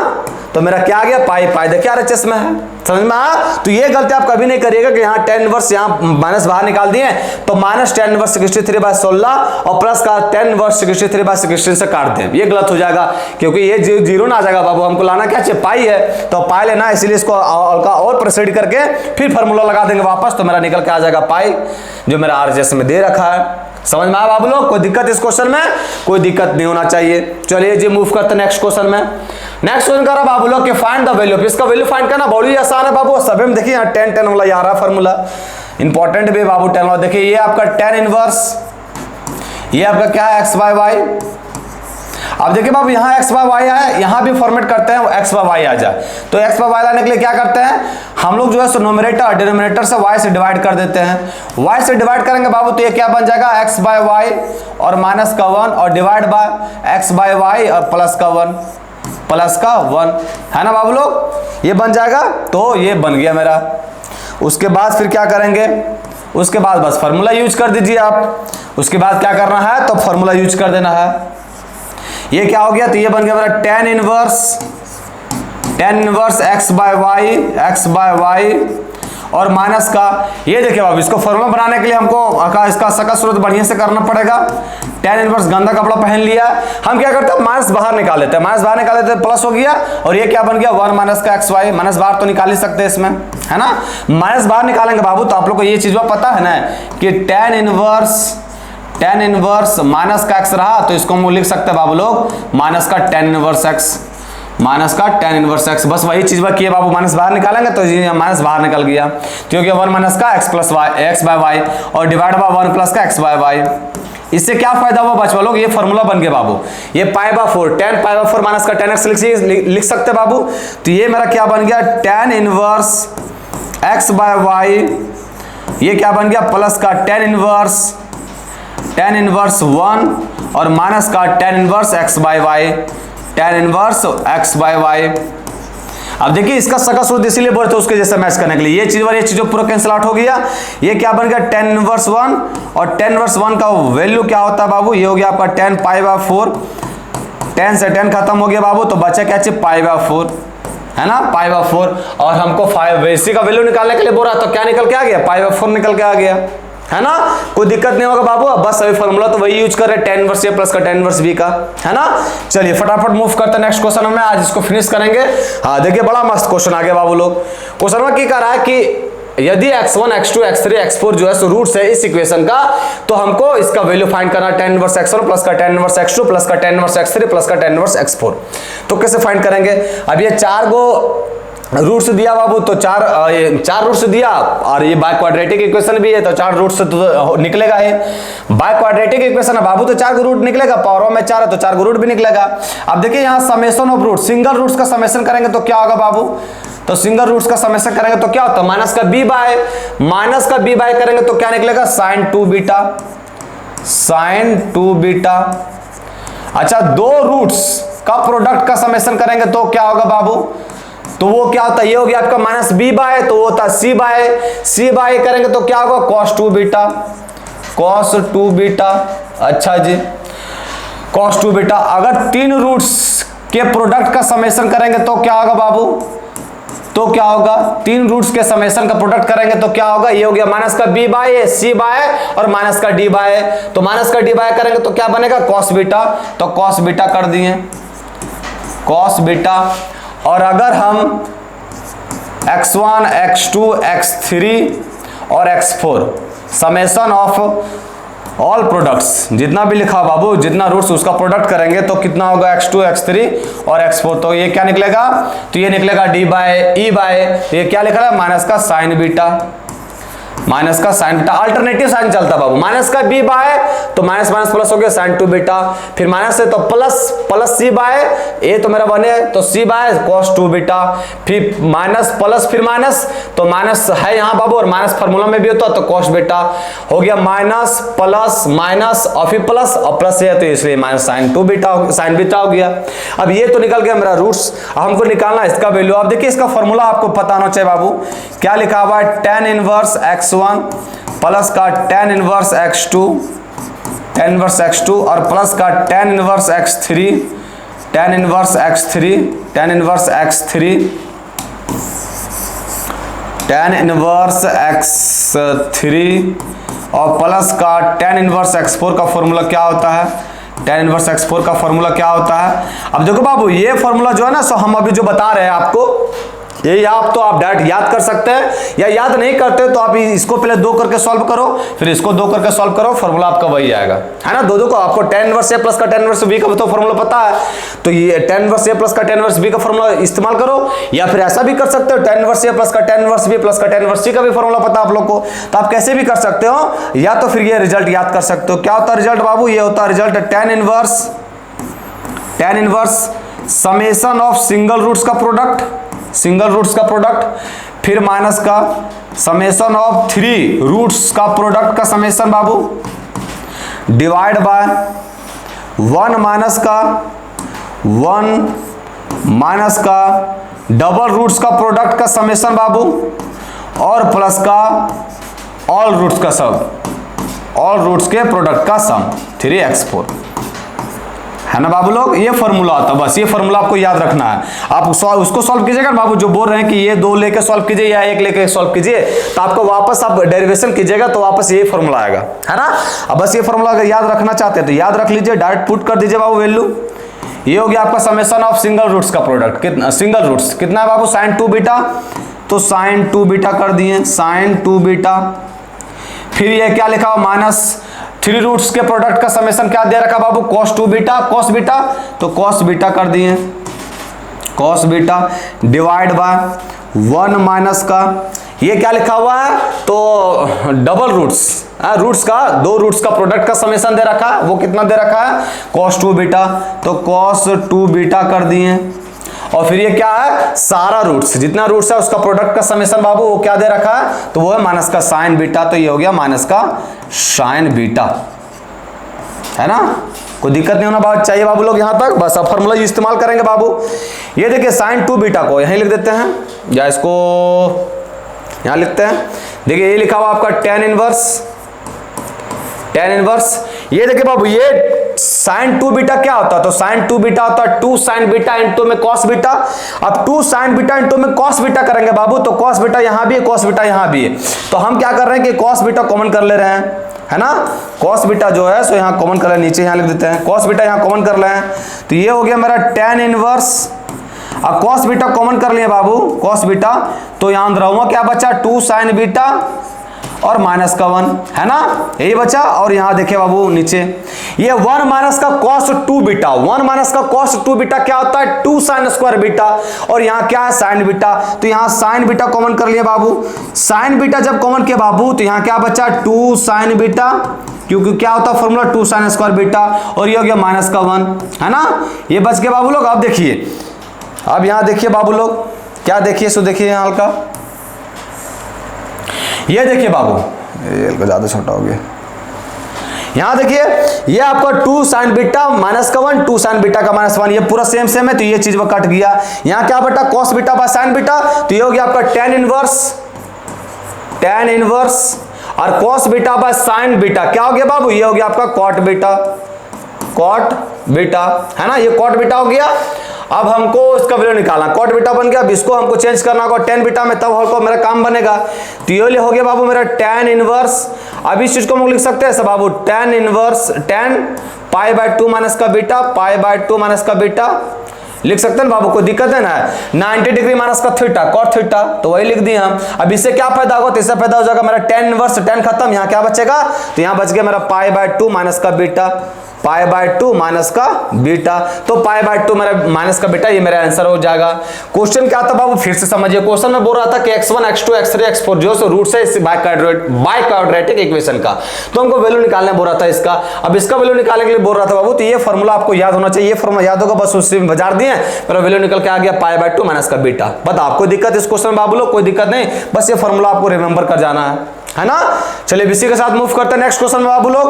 तो मेरा क्या आ गया, पाई देखिए आरएचएस में है, समझ में आया। तो ये गलती आप कभी नहीं करिएगा कि यहाँ tan इनवर्स यहाँ माइनस बाहर निकाल दिए तो माइनस tan इनवर्स 63/16 और प्लस का tan इनवर्स 63/16 से काट दें, ये गलत हो जाएगा, क्योंकि ये 0 ना आ जाएगा बाबू। हमको लाना क्या चाहिए, पाई है, तो पाई लेना, इसीलिए इसको और प्रोसीड करके फिर फॉर्मूला लगा देंगे वापस, तो मेरा निकल के आ जाएगा पाई, जो मेरा आरएचएस में दे रखा है। समझ में आया बाबू लोग, कोई दिक्कत इस क्वेश्चन में, कोई दिक्कत नहीं होना चाहिए। चलिए जी मूव करते हैं नेक्स्ट क्वेश्चन में। नेक्स्ट क्वेश्चन कर रहा बाबू लोग कि फाइंड द वैल्यू, इसका वैल्यू फाइंड करना बड़ी आसान है बाबू, सभी में देखिए यहाँ tan वाला ये आ रहा फॉर्मूला, इंपॉर्टेंट भी बाबू tan वाला। देखिए ये आपका tan इनवर्स, ये आपका क्या है x बाय वाई। अब देखिए बाबू यहाँ x बाय वाई है, यहाँ भी फॉर्मेट करते हैं x बाय वाई आ जाए, तो x बाय वाई लाने के लिए क्या करते हैं हम लोग, जो है सो नोमिनेटर डिनोमिनेटर से y से डिवाइड कर देते हैं। y से डिवाइड करेंगे बाबू तो ये क्या बन जाएगा, x बाय वाई और माइनस का 1 और divide by x by y और प्लस का 1 है ना बाबू लोग, ये बन जाएगा। तो ये बन गया मेरा। उसके बाद फिर क्या करेंगे, उसके बाद बस फार्मूला यूज कर दीजिए आप। उसके बाद क्या करना है, तो फार्मूला यूज कर देना है। ये क्या हो गया, तो ये बन गया मेरा tan inverse x by y और माइनस का, ये देखिए बाबू इसको फॉर्मूला बनाने के लिए हमको इसका सकल स्रोत बढ़िया से करना पड़ेगा। tan इनवर्स गंदा कपड़ा पहन लिया, हम क्या करते हैं माइनस बाहर निकाल लेते हैं, प्लस हो गया, और ये क्या बन गया 1 माइनस का x वाई, माइनस बाहर तो निकाल ही सकते हैं इसमें, है ना। माइनस बाहर निकालेंगे बाबू तो आप लोग को ये चीज पता है ना कि tan इनवर्स माइनस का x रहा, तो इसको हम लिख सकते हैं बाबू लोग माइनस का tan इनवर्स x, माइनस का tan इनवर्स x, बस वही चीज बाकी है बाबू, माइनस बाहर निकालेंगे तो ये माइनस बाहर निकल गया, क्योंकि 1 माइनस का x plus y x by y और डिवाइड बाय 1 प्लस का x बाय वाई। इससे क्या फायदा हुआ बच्चों लोग, ये फॉर्मूला बन गया बाबू, ये pi by 4 tan pi by 4 minus का tan x लिख सकते बाबू। तो ये मेरा क्या बन गया, tan inverse x by y, ये क्या बन गया प्लस का tan इनवर्स 1 और माइनस का tan inverse x by y, tan inverse x by y. अब देखिए इसका सका सूत्र इसीलिए बोलते हैं उसके जैसे मैच करने के लिए, ये चीज और ये चीज पूरा कैंसिल आउट हो गया, ये क्या बन गया tan इनवर्स 1 और tan इनवर्स 1 का वैल्यू क्या होता है बाबू, ये हो गया आपका tan पाई बाय 4, tan से tan खत्म हो गया बाबू, तो बचा क्या चाहिए पाई बाय 4, है ना पाई बाय 4, और हमको 5 इसी का वैल्यू निकालने के लिए बोल रहा, तो क्या निकल के आ गया पाई बाय 4 निकल के आ गया, है ना, कोई दिक्कत नहीं होगा बाबू। अब बस अभी फॉर्मूला तो वही यूज कर रहे हैं tan इनवर्स ए प्लस का tan इनवर्स बी का, है ना। चलिए फटाफट मूव करते हैं नेक्स्ट क्वेश्चन में, आज इसको फिनिश करेंगे। हाँ देखिए बड़ा मस्त क्वेश्चन आ गया बाबू लोग। क्वेश्चन में क्या कह रहा है कि यदि x1 x2 x3 x4 जो है सो रूट्स है इस इक्वेशन का, तो हमको इसका वैल्यू फाइंड करना tan इनवर्स x1 प्लस का tan इनवर्स x2 प्लस का tan इनवर्स x3 प्लस का tan इनवर्स x4। तो कैसे फाइंड करेंगे, अब ये 4 गो रूट्स दिया बाबू, तो 4 रूट्स दिया, और ये बाय क्वाड्रेटिक इक्वेशन भी है, तो 4 रूट्स से तो निकलेगा है, बाय क्वाड्रेटिक इक्वेशन है बाबू, तो 4 को रूट निकलेगा, पावर में 4 है तो 4 को रूट भी निकलेगा। अब देखिए यहाँ summation of root, single roots का समेशन करेंगे तो क्या होगा बाबू, तो सिंगल रूट्स का समेशन करेंगे तो क्या होता है माइनस का b बाय करेंगे तो क्या निकलेगा sin 2 बीटा। अच्छा 2 रूट्स का प्रोडक्ट का समेशन करेंगे तो क्या होगा बाबू, तो वो क्या होता है, ये हो गया आपका माइनस b बाय, तो वो होता है c बाय करेंगे तो क्या होगा cos 2 बीटा। अच्छा जी cos 2 बीटा। अगर 3 रूट्स के प्रोडक्ट का समेशन करेंगे तो क्या होगा बाबू, तो क्या होगा 3 रूट्स के समेशन का प्रोडक्ट करेंगे तो क्या होगा, ये हो गया माइनस का b बाय c बाय और माइनस का d बाय, तो माइनस का d बाय करेंगे तो क्या बनेगा cos बीटा, तो cos बीटा कर दिए cos बीटा। और अगर हम x1 x2 x3 और x4 summation of all products जितना भी लिखा बाबू, जितना रूट्स उसका प्रोडक्ट करेंगे तो कितना होगा x2 x3 और x4, तो ये क्या निकलेगा, तो ये निकलेगा d बाय e बाय, ये क्या लिखा है माइनस का साइन बीटा, अल्टरनेटिव साइन चलता बाबू, माइनस का b बाय तो माइनस माइनस प्लस हो गया sin 2 बीटा, फिर माइनस से तो प्लस c बाय, ए तो मेरा बने तो c बाय cos 2 बीटा, फिर माइनस प्लस फिर माइनस, तो माइनस है यहाँ बाबू और माइनस फार्मूला में भी होता तो cos बीटा हो गया, माइनस प्लस माइनस और फिर प्लस और प्लस है तो इसलिए minus sin 2 beta sin beta हो गया। अब ये तो निकल गया मेरा रूट्स, हमको निकालना इसका वैल्यू। अब देखिए इसका फॉर्मूला आपको पता होना चाहिए बाबू, क्या लिखा हुआ है tan इनवर्स x1 प्लस का tan इनवर्स x2 और प्लस का tan इनवर्स x3 और प्लस का tan इनवर्स x4 का फॉर्मूला क्या होता है, tan इनवर्स x4 का फॉर्मूला क्या होता है। अब देखो बाबू ये फॉर्मूला जो है ना, सो हम अभी जो बता रहे हैं आपको, ये आप तो आप डायरेक्ट याद कर सकते हैं, या याद नहीं करते तो आप इसको पहले 2 करके सॉल्व करो, फिर इसको 2 करके सॉल्व करो, फॉर्मूला आपका वही आएगा, है ना। 2 को आपको tan इनवर्स a प्लस का tan इनवर्स b का तो फॉर्मूला पता है, तो ये tan इनवर्स a प्लस का tan इनवर्स b का फॉर्मूला इस्तेमाल करो, या फिर ऐसा भी कर सकते हो tan इनवर्स a प्लस का tan इनवर्स b प्लस का tan इनवर्स c का भी फॉर्मूला पता आप लोग को, तो आप कैसे भी कर सकते हो, या तो फिर ये रिजल्ट याद कर सकते हो। क्या होता है रिजल्ट बाबू, ये होता है result tan inverse summation of single roots का प्रोडक्ट, फिर माइनस का समेशन ऑफ 3 रूट्स का प्रोडक्ट का समेशन बाबू, डिवाइड बाय 1 माइनस का डबल रूट्स का प्रोडक्ट का समेशन बाबू, और प्लस का ऑल रूट्स के प्रोडक्ट का सम 3x4, है ना बाबू लोग। ये फॉर्मूला आता है, बस ये फॉर्मूला आपको याद रखना है। आप उसको सॉल्व कीजिएगा बाबू, जो बोल रहे हैं कि ये 2 लेके सॉल्व कीजिए या 1 लेके सॉल्व कीजिए, तो आपको वापस आप डेरिवेशन कीजिएगा तो वापस ये फॉर्मूला आएगा, है ना। अब बस ये फॉर्मूला अगर याद रखना चाहते हैं तो याद रख लीजिए, डायरेक्ट पुट कर दीजिए बाबू वैल्यू। ये हो गया आपका समेशन ऑफ सिंगल रूट्स का प्रोडक्ट, सिंगल रूट्स कितना है बाबू sin 2 बीटा, तो sin 2 बीटा कर दिए sin 2 बीटा। फिर ये क्या लिखा हुआ माइनस 3 रूट्स के प्रोडक्ट का समेशन क्या दे रखा बाबू cos 2 बीटा, तो cos बीटा कर दिए cos beta divide by 1 minus का, ये क्या लिखा हुआ है तो डबल रूट्स, रूट्स का, दो रूट्स का प्रोडक्ट का समेशन दे रखा है, वो कितना दे रखा है cos 2 बीटा, तो cos 2 बीटा कर दिए। और फिर ये क्या है सारा रूट्स, जितना रूट्स है उसका प्रोडक्ट का समेशन बाबू वो क्या दे रखा है तो वो है माइनस का साइन बीटा, तो ये हो गया माइनस का साइन बीटा, है ना। कोई दिक्कत नहीं होना बाबू चाहिए बाबू लोग यहाँ तक, बस अब फॉर्मूला इस्तेमाल करेंगे बाबू। ये देखिए साइन 2 बीटा को यहीं लिख देते हैं या इसको यहां लिखते हैं। देखिए ये लिखा हुआ आपका tan इनवर्स। ये देखिए बाबू ये sin 2 बीटा क्या होता है तो sin 2 बीटा होता है 2 sin बीटा इंटू में cos बीटा। अब 2 sin बीटा इंटू में cos बीटा करेंगे बाबू, तो cos बीटा यहां भी है cos बीटा यहां भी है, तो हम क्या कर रहे हैं कि cos बीटा कॉमन कर ले रहे हैं, है ना। cos बीटा जो है सो यहां कॉमन कर ले, नीचे यहां लिख देते हैं cos बीटा यहां कॉमन कर ले हैं, तो ये हो गया मेरा tan इनवर्स। अब cos बीटा कॉमन कर लिए बाबू cos बीटा, तो यहां अंदर क्या बचा 2 sin बीटा और माइनस का 1, है ना, यही बचा। और यहां देखिए बाबू नीचे ये 1 माइनस का cos 2 बीटा, 1 माइनस का cos 2 बीटा क्या होता है 2 sin स्क्वायर बीटा, और यहां क्या है sin बीटा, तो यहां sin बीटा कॉमन कर लिए बाबू। sin बीटा जब कॉमन किया बाबू तो यहां क्या बचा 2 sin बीटा, क्योंकि क्या होता है फॉर्मूला 2 sin स्क्वायर बीटा, और ये हो गया माइनस का 1, है ना। ये बच गया बाबू लोग। अब देखिए, अब यहां देखिए बाबू लोग क्या देखिए, सो देखिए यहां हल्का, ये देखिए बाबू ये ज्यादा छोटा हो गया, यहां देखिए ये आपका 2 sin बीटा माइनस का 1, 2 sin बीटा का माइनस 1, ये पूरा सेम है, तो ये चीज वो कट गया। यहां क्या बटा cos beta by sin beta, तो ये हो गया आपका tan इनवर्स और cos beta by sin beta क्या हो गया बाबू, ये हो गया आपका cot बीटा, है ना, ये cot बीटा हो गया। अब हमको इसका वैल्यू निकालना, cot बीटा बन गया, अब इसको हमको चेंज करना होगा tan बीटा में, तब हमको मेरा काम बनेगा। तो ये हो गया बाबू मेरा tan इनवर्स। अब इस चीज को हम लोग लिख सकते हैं सब बाबू tan inverse tan pi by 2 minus का बीटा, पाई बाय 2 माइनस का बीटा लिख सकते हैं बाबू, कोई दिक्कत है ना। 90 डिग्री माइनस का थीटा cot थीटा, तो वही लिख दिए हम। अब इससे क्या फायदा होगा, तो इससे फायदा हो जाएगा मेरा tan इनवर्स, tan खत्म, यहाँ क्या बचेगा, तो यहाँ बच गया मेरा पाई बाय 2 माइनस का बीटा, पाई बाय 2 माइनस का बीटा, तो पाई बाय 2 मेरा माइनस का बीटा, ये मेरा आंसर हो जाएगा। क्वेश्चन क्या था बाबू फिर से समझिए, क्वेश्चन में बोल रहा था कि x1 x2 x3 x4 जो सो रूट्स है इस बाइक्वाड्रेटिक इक्वेशन का, तो हमको वैल्यू निकालने बोल रहा था इसका। अब इसका वैल्यू निकालने के लिए बोल रहा था बाबू, तो ये फॉर्मूला आपको याद होना चाहिए, ये फॉर्मूला याद होगा, बस उससे बाजार दिए मेरा वैल्यू निकल के आ गया पाई बाय 2 माइनस का बीटा। बताओ कोई दिक्कत इस क्वेश्चन में बाबू लोग, कोई दिक्कत नहीं, बस ये फॉर्मूला आपको रिमेंबर कर जाना है ना। चलिए इसी के साथ मूव करते हैं नेक्स्ट क्वेश्चन में बाबू लोग।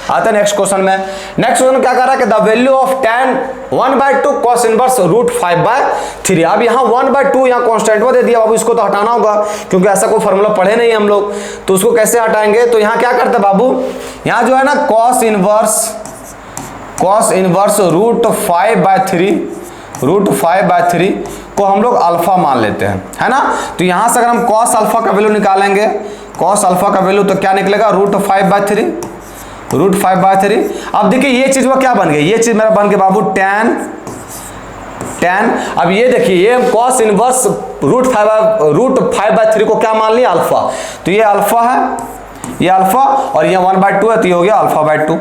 आते हैं नेक्स्ट क्वेश्चन में। नेक्स्ट क्वेश्चन क्या कर रहा है कि the value of tan 1/2 cos inverse √5/3। अब यहाँ 1/2 यहाँ कांस्टेंट में दे दिया बाबू, इसको तो हटाना होगा क्योंकि ऐसा कोई फॉर्मूला पढ़े नहीं हम लोग, तो उसको कैसे हटाएंगे। तो यहाँ क्या करते हैं बाबू, यहाँ जो है ना cos इनवर्स √5/3 को हम लोग अल्फा मान लेते हैं, है ना। तो यहां से अगर हम cos अल्फा का वैल्यू निकालेंगे, cos अल्फा का वैल्यू तो क्या निकलेगा √5/3। अब देखिए ये चीज वो क्या बन गई, ये चीज मेरा बन गया बाबू tan। अब ये देखिए ये cos इनवर्स √5/3 को क्या मान लिया अल्फा, तो ये अल्फा है, ये अल्फा, और ये 1/2 है, तो ये हो गया अल्फा/2।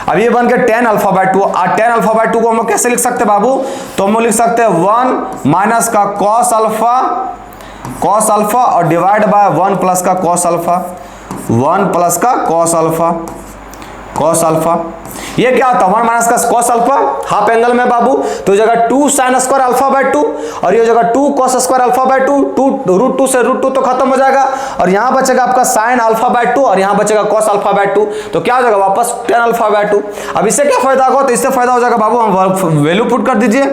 अब ये बन गया tan अल्फा/2। और tan अल्फा/2 को हम लोग कैसे लिख सकते हैं बाबू, तो हम लोग लिख सकते हैं 1 माइनस का cos अल्फा और डिवाइड बाय 1 प्लस का cos अल्फा, 1 प्लस का cos अल्फा। ये क्या होता है 1 माइनस का cos अल्फा हाफ एंगल में बाबू, तो जगह 2 sin स्क्वायर अल्फा/2 और ये जगह 2 cos स्क्वायर अल्फा/2, √2 से √2 तो खत्म हो जाएगा, और यहाँ बचेगा आपका sin अल्फा/2 और यहाँ बचेगा cos अल्फा/2, तो क्या हो जाएगा वापस tan अल्फा/2। अब इससे क्या फायदा होगा, तो इससे फायदा हो जाएगा बाबू, हम वैल्यू पुट कर दीजिए।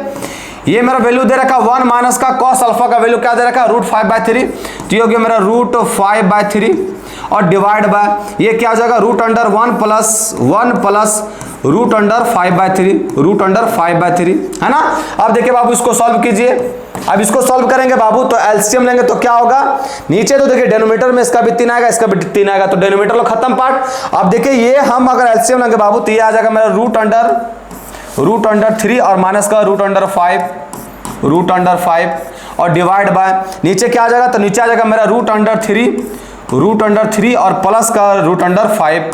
ये मेरा वैल्यू दे रखा 1 माइनस का cos अल्फा का वैल्यू क्या दे रखा √5/3, तो ये हो गया मेरा √5/3 और डिवाइड बाय ये क्या हो जाएगा √1 प्लस √5/3 है ना। अब देखिए बाबू इसको सॉल्व कीजिए। अब इसको सॉल्व करेंगे बाबू तो एलसीएम लेंगे तो क्या होगा, नीचे तो देखिए डिनोमिनेटर में इसका भी 3 आएगा, इसका भी 3 आएगा, तो डिनोमिनेटर लो खत्म पार्ट। अब देखिए ये हम अगर एलसीएम लेंगे बाबू तो ये आ जाएगा मेरा √3 और माइनस का √5 और डिवाइड बाय नीचे क्या आ जाएगा, तो नीचे आ जाएगा मेरा √3 और प्लस का √5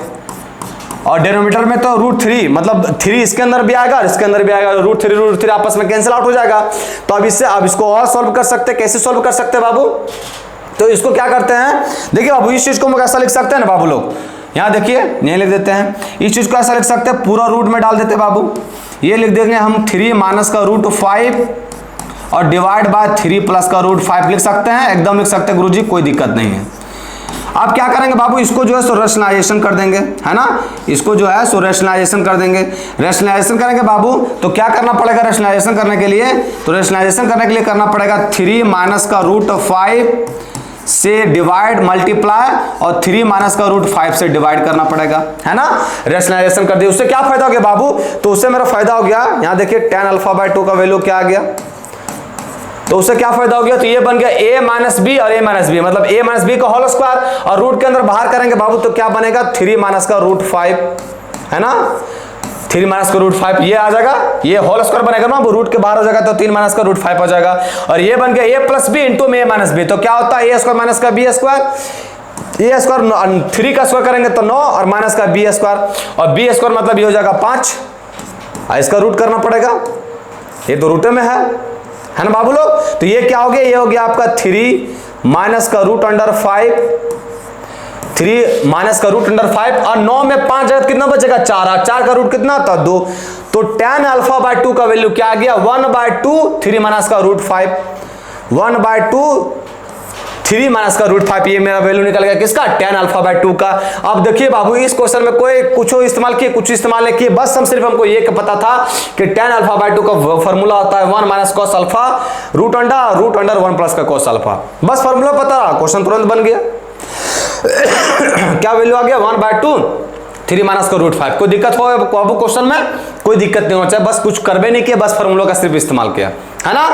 और डेनोमीटर में तो √3 मतलब 3 इसके अंदर भी आएगा और इसके अंदर भी आएगा, √3 आपस में कैंसिल आउट हो जाएगा। तो अब इसको और सॉल्व कर सकते हैं। कैसे सॉल्व कर सकते हैं बाबू? तो इसको क्या करते हैं, देखिए बाबू इस चीज को हम ऐसा लिख सकते हैं ना बाबू लोग, यहाँ देखिए यहीं लिख देते हैं। इस चीज को ऐसा लिख सकते हैं, पूरा रूट में डाल देते हैं बाबू। ये लिख देंगे हम 3 माइनस का √5 और डिवाइड बाय 3 प्लस का √5 लिख सकते हैं, एकदम लिख सकते हैं गुरुजी, कोई दिक्कत नहीं है। अब क्या करेंगे बाबू, इसको जो है सो रैशनलाइजेशन कर देंगे, है ना, इसको जो है सो रैशनलाइजेशन कर देंगे। रैशनलाइजेशन करेंगे बाबू तो क्या करना पड़ेगा रैशनलाइजेशन करने के लिए, तो रैशनलाइजेशन करने के लिए करना पड़ेगा 3 माइनस का √5 से डिवाइड मल्टीप्लाई और 3 माइनस का √5 से डिवाइड करना पड़ेगा, है ना। रैशनलाइजेशन कर दिया, उससे क्या फायदा हो गया बाबू, तो उससे मेरा फायदा हो गया, यहाँ देखिए tan α/2 का वैल्यू क्या आ गया, तो उससे क्या फायदा हो गया, तो ये बन गया a माइनस बी और a माइनस बी, मतलब a माइनस बी का होल स्क्वायर, और रूट के अंदर बाहर करेंगे बाबू तो क्या बनेगा 3 माइनस का √5, है ना, 3 माइनस का √5 ये आ जाएगा, ये होल स्क्वायर बनेगा ना, वो रूट के बाहर हो जाएगा तो 3 माइनस का √5 हो जाएगा, और ये बन गया a प्लस बी इंटू में a माइनस बी, तो क्या होता है a स्क्वायर माइनस का b स्क्वायर, a स्क्वायर 3 का स्क्वायर करेंगे तो 9 और माइनस का b स्क्वायर, और b स्क्वायर मतलब ये हो जाएगा 5, इसका रूट करना पड़ेगा, ये तो रूट में है ना बाबू लोग। तो ये क्या हो गया, ये हो गया आपका 3 माइनस का √5, 3 माइनस का √5 और 9 में 5 जगह कितना बचेगा 4, और 4 का रूट कितना था 2, तो tan α/2 का वैल्यू क्या आ गया 1/2 3 माइनस का √5, 1/2 3 माइनस का √5, ये मेरा वैल्यू निकल गया किसका tan α/2 का। अब देखिए बाबू इस क्वेश्चन में कोई कुछ इस्तेमाल किए कुछ इस्तेमाल नहीं किए, बस सिर्फ हमको ये पता था कि tan α/2 का फॉर्मूला होता है 1 माइनस cos α √अंडर 1 प्लस का cos α, बस फॉर्मूला पता, क्वेश्चन तुरंत बन गया। क्या वैल्यू आ गया 1/2 3 माइनस का √5, कोई दिक्कत हो बाबू क्वेश्चन में, कोई दिक्कत नहीं होना चाहिए, बस कुछ करबे नहीं किया, बस फॉर्मूला का सिर्फ इस्तेमाल किया, है ना।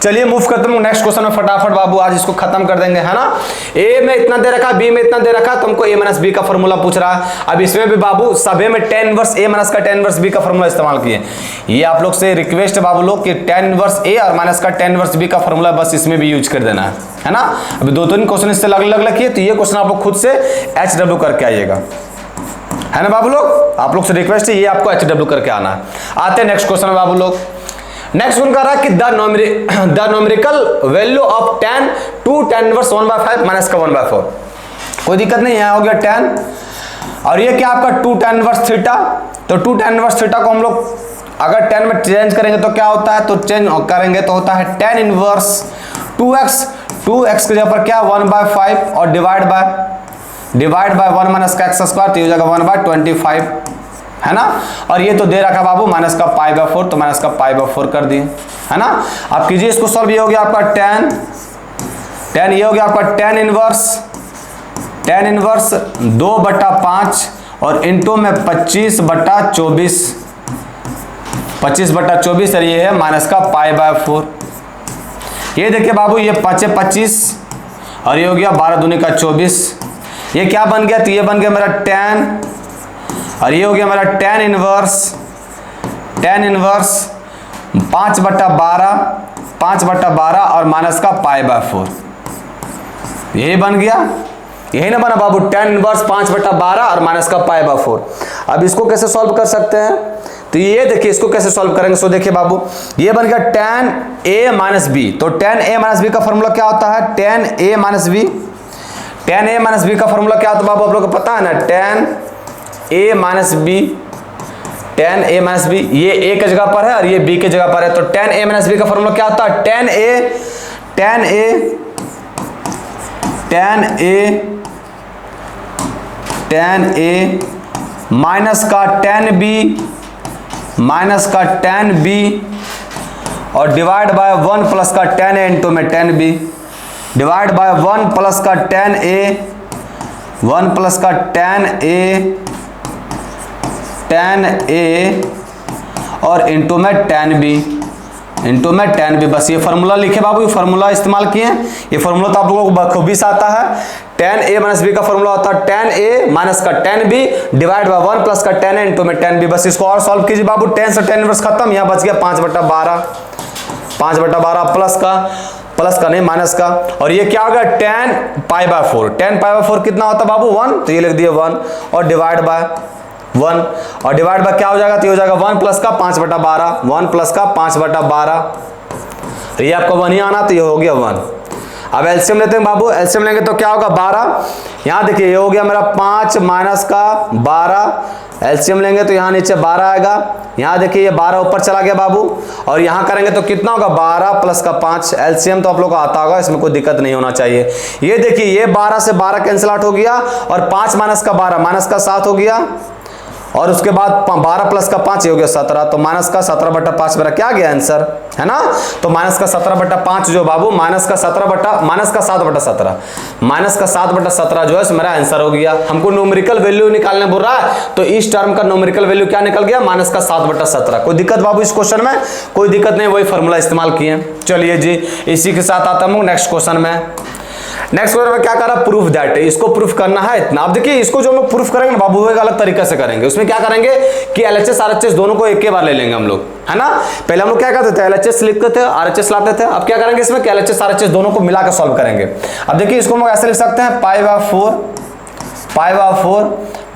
चलिए मूव करते हैं नेक्स्ट क्वेश्चन में फटाफट बाबू, आज इसको खत्म कर देंगे, है ना। ए में इतना दे रखा, बी में इतना दे रखा, तुमको a माइनस बी का फॉर्मूला पूछ रहा है। अब इसमें भी बाबू सभी में tan इनवर्स a माइनस का tan इनवर्स b का फॉर्मूला इस्तेमाल किए। ये आप लोग से रिक्वेस्ट है बाबू लोग कि tan इनवर्स a और माइनस का tan इनवर्स b का फॉर्मूला बस इसमें भी यूज कर देना है ना। अभी 2-3 क्वेश्चन इससे अलग अलग किए, तो ये क्वेश्चन आप लोग खुद से HW करके आइएगा, है ना बाबू लोग, आप लोग से रिक्वेस्ट है ये आपको HW करके आना है। आते हैं नेक्स्ट क्वेश्चन में बाबू लोग। नेक्स्ट क्वेश्चन कर रहा है कि the numerical value of tan 2 tan inverse 1/5 minus का 1/4, कोई दिक्कत नहीं, यहाँ हो गया tan, और ये क्या आपका 2 tan इनवर्स थीटा, तो 2 tan इनवर्स थीटा को हम लोग अगर tan में चेंज करेंगे तो क्या होता है, तो चेंज करेंगे तो होता है tan इनवर्स 2x की जगह पर क्या 1/5 और डिवाइड बाय 1 माइनस का x स्क्वायर, तो ये हो जाएगा 1/25, है ना। और ये तो दे रखा बाबू माइनस का π/4, तो माइनस का π/4 कर दिए, है ना। अब कीजिए इसको सॉल्व, ये हो गया आपका tan ये हो गया आपका tan इनवर्स 2/5 और इंटू में 25/24, 25/24 और ये है माइनस का π/4। ये देखिए बाबू ये 5×25 और ये हो गया 12×2 = 24, ये क्या बन गया, तो ये बन गया मेरा tan, और ये हो गया मेरा tan इनवर्स 5/12 और माइनस का π/4, यही बन गया, यही ना बना बाबू tan इनवर्स 5/12 और माइनस का π/4। अब इसको कैसे सॉल्व कर सकते हैं, तो ये देखिए इसको कैसे सॉल्व करेंगे, सो देखिए बाबू ये बन गया tan a माइनस बी, तो tan a माइनस बी का फॉर्मूला क्या होता है, tan a माइनस बी का फॉर्मूला क्या होता है बाबू आप लोगों को पता है ना, tan a माइनस बी, ये a की जगह पर है और ये b की जगह पर है, तो tan a माइनस बी का फॉर्मूला क्या होता है, tan a माइनस का tan b और डिवाइड बाय 1 प्लस का tan a इंटू में tan b, divide by 1 plus का tan a और इंटू में tan b, बस ये फार्मूला लिखे बाबू, ये फार्मूला इस्तेमाल किए, ये फार्मूला तो आप लोगों को बखूबी से आता है। tan a माइनस बी का फार्मूला होता है tan a माइनस का tan b divide by 1 plus का tan a इंटू में tan b, बस इसको और सॉल्व कीजिए बाबू, tan से tan इनवर्स खत्म, यहाँ बच गया 5/12 प्लस का नहीं माइनस का, और ये क्या होगा tan π/4 कितना होता है बाबू 1, तो ये लिख दिए 1 और डिवाइड बाय 1 और डिवाइड बाय क्या हो जाएगा, तो ये हो जाएगा 1 प्लस का 5/12, 1 प्लस का 5/12, ये आपका 1 ही आना, तो ये हो गया 1। अब एलसीएम लेते हैं बाबू, एलसीएम लेंगे तो क्या होगा 12, यहाँ देखिए ये हो गया मेरा 5 माइनस का 12, एलसीएम लेंगे तो यहाँ नीचे 12 आएगा, यहाँ देखिए ये 12 ऊपर चला गया बाबू, और यहाँ करेंगे तो कितना होगा 12 प्लस का 5, एलसीएम तो आप लोग को आता होगा, इसमें कोई दिक्कत नहीं होना चाहिए। ये देखिए ये 12 से 12 कैंसिल आउट हो गया, और 5 माइनस का 12 माइनस का 7 हो गया, और उसके बाद 12 प्लस का 5 हो गया 17, तो माइनस का 17/5 मेरा क्या गया आंसर, है ना। तो माइनस का 17/5 जो बाबू माइनस का 7/17 माइनस का 7/17 जो है मेरा आंसर हो गया। हमको न्यूमेरिकल वैल्यू निकालने बोल रहा है, तो इस टर्म का न्यूमेरिकल वैल्यू क्या निकल गया, माइनस का 7/17। कोई दिक्कत बाबू इस क्वेश्चन में, कोई दिक्कत नहीं, वही फॉर्मूला इस्तेमाल किए। चलिए जी, इसी के साथ आता हूँ नेक्स्ट क्वेश्चन में। नेक्स्ट क्वेश्चन में क्या कर रहा है, प्रूफ दैट, इसको प्रूफ करना है इतना। अब देखिए इसको जो हम लोग प्रूफ करेंगे ना बाबू, वो एक अलग तरीके से करेंगे। उसमें क्या करेंगे कि एलएचएस आरएचएस दोनों को एक ही बार ले लेंगे हम लोग, है ना। पहले हम लोग क्या करते थे, एलएचएस लिखते थे, आरएचएस लाते थे। अब क्या करेंगे इसमें कि एलएचएस आरएचएस दोनों को मिलाकर सॉल्व करेंगे। अब देखिए इसको हम लोग ऐसे लिख सकते हैं, पाई/4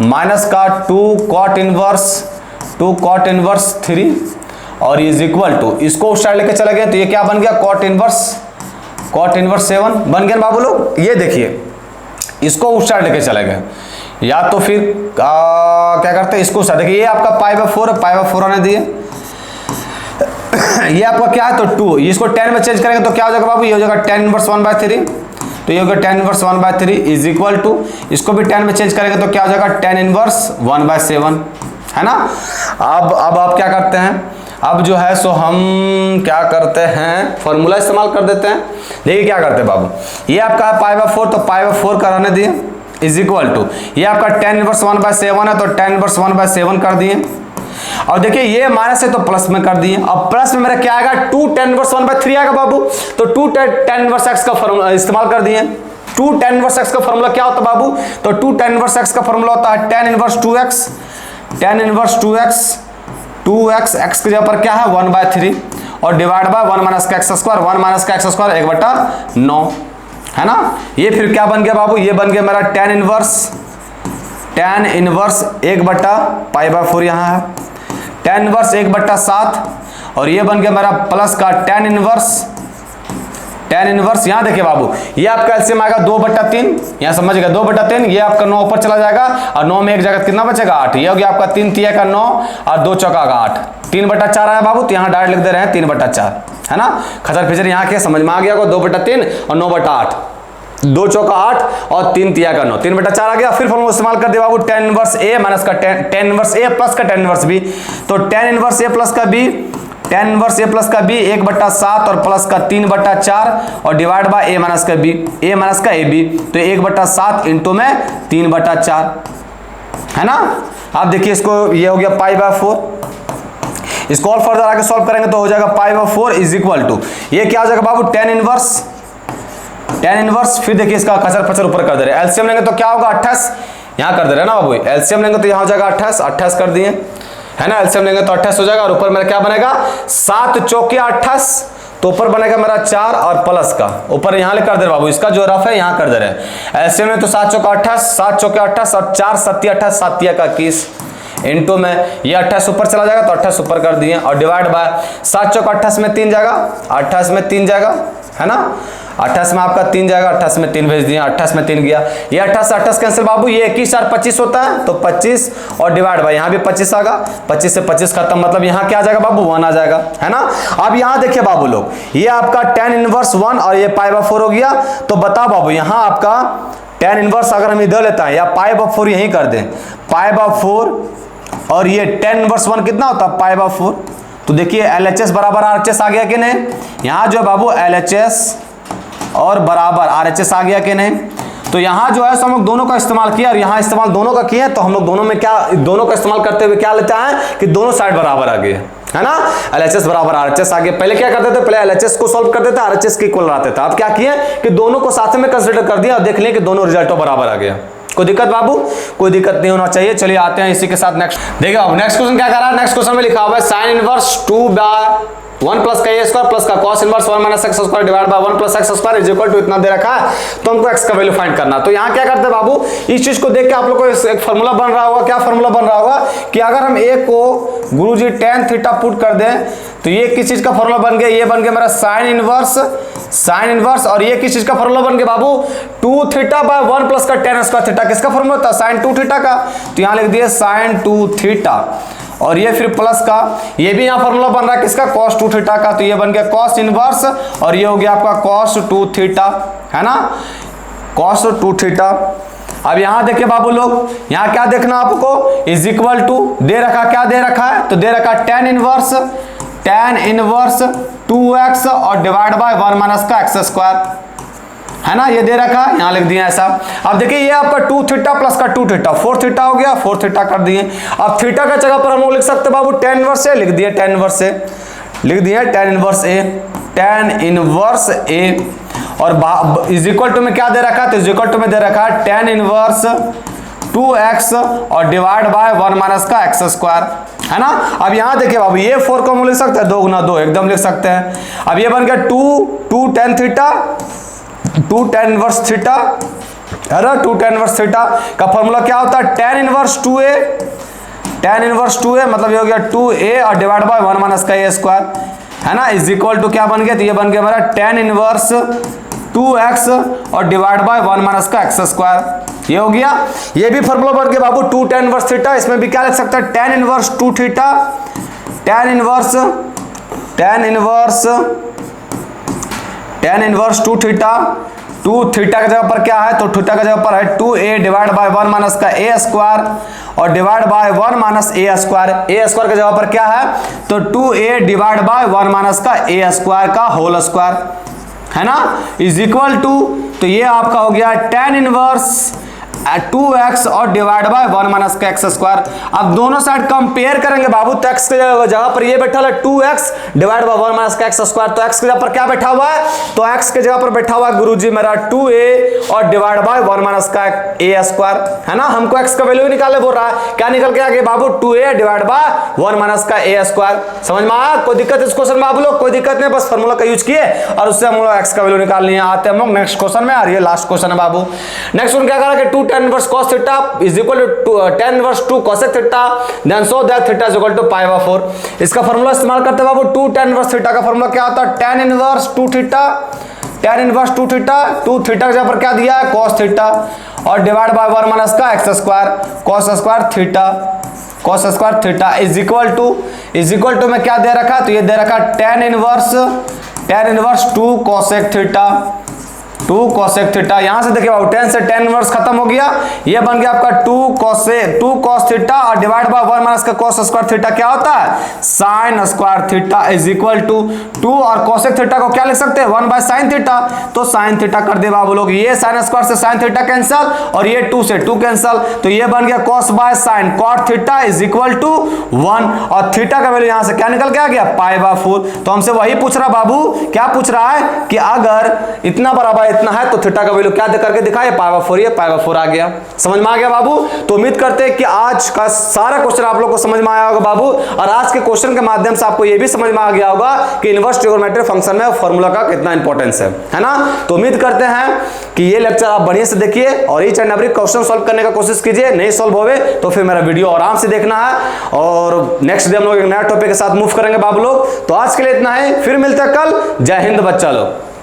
माइनस का 2 कॉट इनवर्स 3 और इज इक्वल टू, इसको उस साइड लेके चले गए तो ये क्या बन गया, कॉट इनवर्स 7 बन गया बाबू लोग। ये देखिए इसको उस साइड लेके चले गए, या तो फिर क्या करते हैं इसको साइड, देखिए ये आपका पाई/4 आने दिए, ये आपका क्या है तो 2, इसको 10 में चेंज करेंगे तो क्या हो जाएगा बाबू, ये हो जाएगा 10 इनवर्स 1/3, तो ये हो गया 10 इनवर्स 1/3 इज इक्वल टू, इसको भी 10 में चेंज करेंगे तो क्या हो जाएगा 10 इनवर्स 1/7, है ना। अब आप क्या करते हैं, अब जो है सो हम क्या करते हैं, फॉर्मूला इस्तेमाल कर देते हैं। देखिए क्या करते हैं बाबू, ये आपका है पाई/4, तो पाई/4 कराने दिए इज इक्वल टू, ये आपका 10 इनवर्स 1/7 है, तो 10 इनवर्स 1/7 कर दिए। और देखिए ये माइनस है तो प्लस में कर दिए। अब प्लस में मेरा क्या आएगा, 2 10 इनवर्स 1/3 आएगा बाबू, तो 2 10 इनवर्स x का फॉर्मूला इस्तेमाल कर दिए। 2 10 इनवर्स x का फॉर्मूला क्या होता है बाबू, तो 2 10 इनवर्स x का फॉर्मूला होता है 10 इनवर्स 2x, x के जगह पर क्या है 1/3 और डिवाइड बाय 1 माइनस का x स्क्वायर, 1 माइनस का x स्क्वायर 1/9, है ना। ये फिर क्या बन गया बाबू, ये बन गया मेरा 10 इनवर्स 1/पाई/4 यहाँ है, 10 इनवर्स 1/7 और ये बन गया मेरा प्लस का 10 इनवर्स यहाँ देखिए बाबू, ये आपका एलसीएम आएगा 2/3, यहाँ समझिएगा 2/3, ये आपका 9 ऊपर चला जाएगा और 9 में एक जगह कितना बचेगा 8, ये हो गया आपका 3 तिया का 9 और 2 चौका का 8, 3/4 आया बाबू, तो यहाँ डायरेक्ट लिख दे रहे हैं 3/4, है ना। खचर फिचर यहाँ के समझ में आ गया, 2/3 और 9/8, 2 चौका 8 और 3 तिया का 9, 3/4 आ गया। फिर फॉर्मूला इस्तेमाल कर दिया बाबू 10 इनवर्स ए माइनस का 10 इनवर्स ए प्लस का 10 इनवर्स बी, तो 10 इनवर्स ए प्लस का बी 10 इनवर्स ए प्लस का बी 1/7 और प्लस का 3/4 और डिवाइड बाय ए माइनस का बी, ए माइनस का ए बी, तो 1/7 इंटू में 3/4, है ना। आप देखिए इसको, ये हो गया पाई/4, इसको और फर्दर आगे सॉल्व करेंगे तो हो जाएगा पाई/4 इज इक्वल टू, ये क्या हो जाएगा बाबू 10 इनवर्स, फिर देखिए इसका खचर फचर ऊपर कर दे रहे हैं। एलसीएम लेंगे तो क्या होगा 28, यहाँ कर दे रहे हैं ना बाबू, एलसीएम लेंगे तो यहाँ हो जाएगा 28 कर दिए, है ना। एलसीएम लेंगे तो 28 हो जाएगा और ऊपर मेरा क्या बनेगा 7 चौके 28, तो ऊपर बनेगा मेरा 4 और प्लस का ऊपर यहाँ कर दे बाबू, इसका जो रफ है यहाँ कर दे रहे हैं। एलसीएम में तो 7 चौका 28, 7 चौके 28 और 4 7 28, 7 का 21 इंटू में ये 28 ऊपर चला जाएगा तो 28 ऊपर कर दिए और डिवाइड बाय 7 चौका 28 में 3 जाएगा, 28 में 3 जाएगा, है ना। 28 में आपका 3 जाएगा, 28 में 3 भेज दिए, 28 में 3 गया, ये 28 से 28 कैंसिल बाबू, ये 21 और 25 होता है तो 25 और डिवाइड बाय यहाँ भी 25 आएगा, 25 से 25 खत्म, मतलब यहाँ क्या आ जाएगा बाबू 1 आ जाएगा, है ना। अब यहाँ देखिए बाबू लोग, ये आपका 10 इनवर्स 1 और ये पाई/4 हो गया, तो बताओ बाबू यहाँ आपका 10 इनवर्स अगर हम इधर लेता है या पाई/4 यहीं कर दें, पाई/4 और ये 10 इनवर्स 1 कितना होता है पाई/4, तो देखिए LHS बराबर RHS आ गया कि नहीं, यहाँ जो है बाबू LHS और बराबर RHS आ गया कि नहीं। तो यहाँ जो है हम लोग दोनों का इस्तेमाल किया और यहाँ इस्तेमाल दोनों का किया, तो हम लोग दोनों में क्या, दोनों का इस्तेमाल करते हुए क्या लेता है कि दोनों साइड बराबर आ गए, है ना। LHS बराबर RHS आ गया। पहले क्या करते थे, पहले LHS को सॉल्व करते थे, RHS के इक्वल लाते थे। अब क्या किए कि दोनों को साथ में कंसीडर कर दिया और देख लें कि दोनों रिजल्टों बराबर आ गया। कोई दिक्कत बाबू, कोई दिक्कत नहीं होना चाहिए। चलिए आते हैं इसी के साथ नेक्स्ट। देखिए बाबू नेक्स्ट क्वेश्चन क्या कर रहा है, नेक्स्ट क्वेश्चन में लिखा हुआ है sin इनवर्स 2/1 1 प्लस का ए स्क्वायर प्लस का cos inverse 1 minus x square divide by 1 plus x square is equal to इतना दे रखा है, तो हमको एक्स का वैल्यू फाइंड करना। तो यहाँ क्या करते हैं बाबू, इस चीज को देख के आप लोग को एक फार्मूला बन रहा होगा। क्या फार्मूला बन रहा होगा कि अगर हम ए को गुरुजी tan थीटा पुट कर दें तो ये किस चीज का फार्मूला बन गया, ये बन गया मेरा साइन इनवर्स, और ये किस चीज का फार्मूला बन गया बाबू, 2 थीटा बाय 1 प्लस का tan स्क्वायर थीटा। किसका फार्मूला था, sin 2 थीटा का, तो यहाँ लिख दिए sin 2 थीटा, और ये फिर प्लस का, ये भी यहाँ फार्मूला बन रहा है किसका, cos 2 थीटा का, तो ये बन गया cos इनवर्स, और ये हो गया आपका cos 2 थीटा, है ना, cos 2 थीटा। अब यहां देखिए बाबू लोग, यहां क्या देखना आपको, इज इक्वल टू दे रखा, क्या दे रखा है, तो दे रखा tan इनवर्स 2x और डिवाइड बाय 1 माइनस का एक्स स्क्वायर, है ना, ये दे रखा, यहां लिख दिया ऐसा। अब देखिए ये आपका 2 थीटा प्लस का 2 थीटा 4 थीटा हो गया, 4 थीटा कर दिए। अब थीटा का जगह पर हम लोग लिख सकते बाबू tan इनवर्स ए, लिख दिए tan इनवर्स ए, लिख दिए tan इनवर्स ए, और इज इक्वल टू में क्या दे रखा है, तो इज इक्वल टू में दे रखा है tan इनवर्स 2x और डिवाइड बाय 1 माइनस का एक्स स्क्वायर, है ना। अब यहां देखिए बाबू, ये 4 को हम लिख सकते हैं 2 गुना 2 एकदम लिख सकते हैं। अब ये बन गया 2 tan theta 2 tan inverse theta, है ना, 2 tan इनवर्स थीटा का फॉर्मूला क्या होता है, tan इनवर्स 2a मतलब ये हो गया 2a और डिवाइड बाय 1 माइनस का a स्क्वायर, है ना, इज इक्वल टू क्या बन गया, तो ये बन गया हमारा tan इनवर्स 2x और डिवाइड बाय 1 माइनस का एक्स स्क्वायर, ये हो गया। ये भी फॉर्मूला बन गया बाबू 2 tan इनवर्स थीटा, इसमें भी क्या लिख सकते हैं, tan inverse 2 theta, tan inverse 2 theta, 2 theta की जगह पर क्या है, तो थीटा की जगह पर है 2a डिवाइड बाय 1 माइनस का a स्क्वायर और divide by 1 minus a square की जगह पर क्या है, तो 2a डिवाइड बाय 1 माइनस का a स्क्वायर का होल स्क्वायर, है ना, इज इक्वल टू, तो ये आपका हो गया tan इनवर्स 2x और डिवाइड बाय 1 माइनस का एक्स स्क्वायर। अब दोनों साइड कंपेयर करेंगे बाबू, तो x के जगह पर ये बैठा है 2x डिवाइड बाय 1 माइनस का एक्स स्क्वायर, तो x की जगह पर क्या बैठा हुआ है, तो x के जगह पर बैठा हुआ है गुरुजी मेरा 2a और डिवाइड बाय 1 माइनस का a स्क्वायर, है ना। हमको x का वैल्यू निकाले बोल रहा है, क्या निकल के आ गया बाबू, 2a डिवाइड बाय 1 माइनस का a स्क्वायर। समझ में आया, कोई दिक्कत इस क्वेश्चन में बाबू लोग, कोई दिक्कत नहीं, बस फार्मूला का यूज किए और उससे हम लोग x का वैल्यू निकाल लिए। आते हैं हम लोग नेक्स्ट क्वेश्चन में, और ये लास्ट क्वेश्चन है बाबू। नेक्स्ट वन क्या करा कि 2 tan inverse cos theta is equal to tan inverse 2 cosec theta, then so that theta is equal to pi by 4। इसका फार्मूला इस्तेमाल करते हैं बाबू, 2 tan इनवर्स थीटा का फार्मूला क्या होता है, tan इनवर्स 2 थीटा, 2 थीटा के जगह पर क्या दिया है, cos थीटा और डिवाइड बाय 1 माइनस का x square cos square theta is equal to में क्या दे रखा, तो ये दे रखा tan इनवर्स 2 cosec थीटा। यहां से देखिए बाबू, tan से tan इनवर्स खत्म हो गया, ये बन गया आपका 2 cos थीटा और डिवाइड बाय 1 माइनस का cos स्क्वायर थीटा क्या होता है, sin square theta is equal to 2 और cosec थीटा को क्या लिख सकते हैं, 1 बाय sin थीटा, तो sin थीटा कर दे बाबू लोग, ये sin स्क्वायर से sin थीटा कैंसिल और ये 2 से 2 कैंसिल, तो ये बन गया cos by sin cot theta is equal to 1 और थीटा का वैल्यू यहां से क्या निकल के आ गया, पाई बाय 4। तो हमसे वही पूछ रहा बाबू, क्या पूछ रहा है कि अगर इतना बराबर इतना है तो थीटा का वैल्यू क्या दे करके दिखाए, पाई बाय 4, ये पाई बाय 4 आ गया। समझ में आ गया बाबू। तो उम्मीद करते हैं कि आज का सारा क्वेश्चन आप लोग को समझ में आया होगा बाबू, और आज के क्वेश्चन के माध्यम से आपको ये भी समझ में आ गया होगा कि इनवर्स ट्रिगोनोमेट्रिक फंक्शन में फॉर्मूला का कितना इंपॉर्टेंस है ना। तो उम्मीद करते हैं कि ये लेक्चर आप बढ़िया से देखिए और each and every question solve करने का कोशिश कीजिए। नहीं सॉल्व होवे तो फिर मेरा वीडियो आराम से देखना है, और नेक्स्ट डे हम लोग एक नया टॉपिक के साथ मूव करेंगे बाबू लोग। तो आज के लिए इतना है, फिर मिलते हैं कल। जय हिंद बच्चा लोग।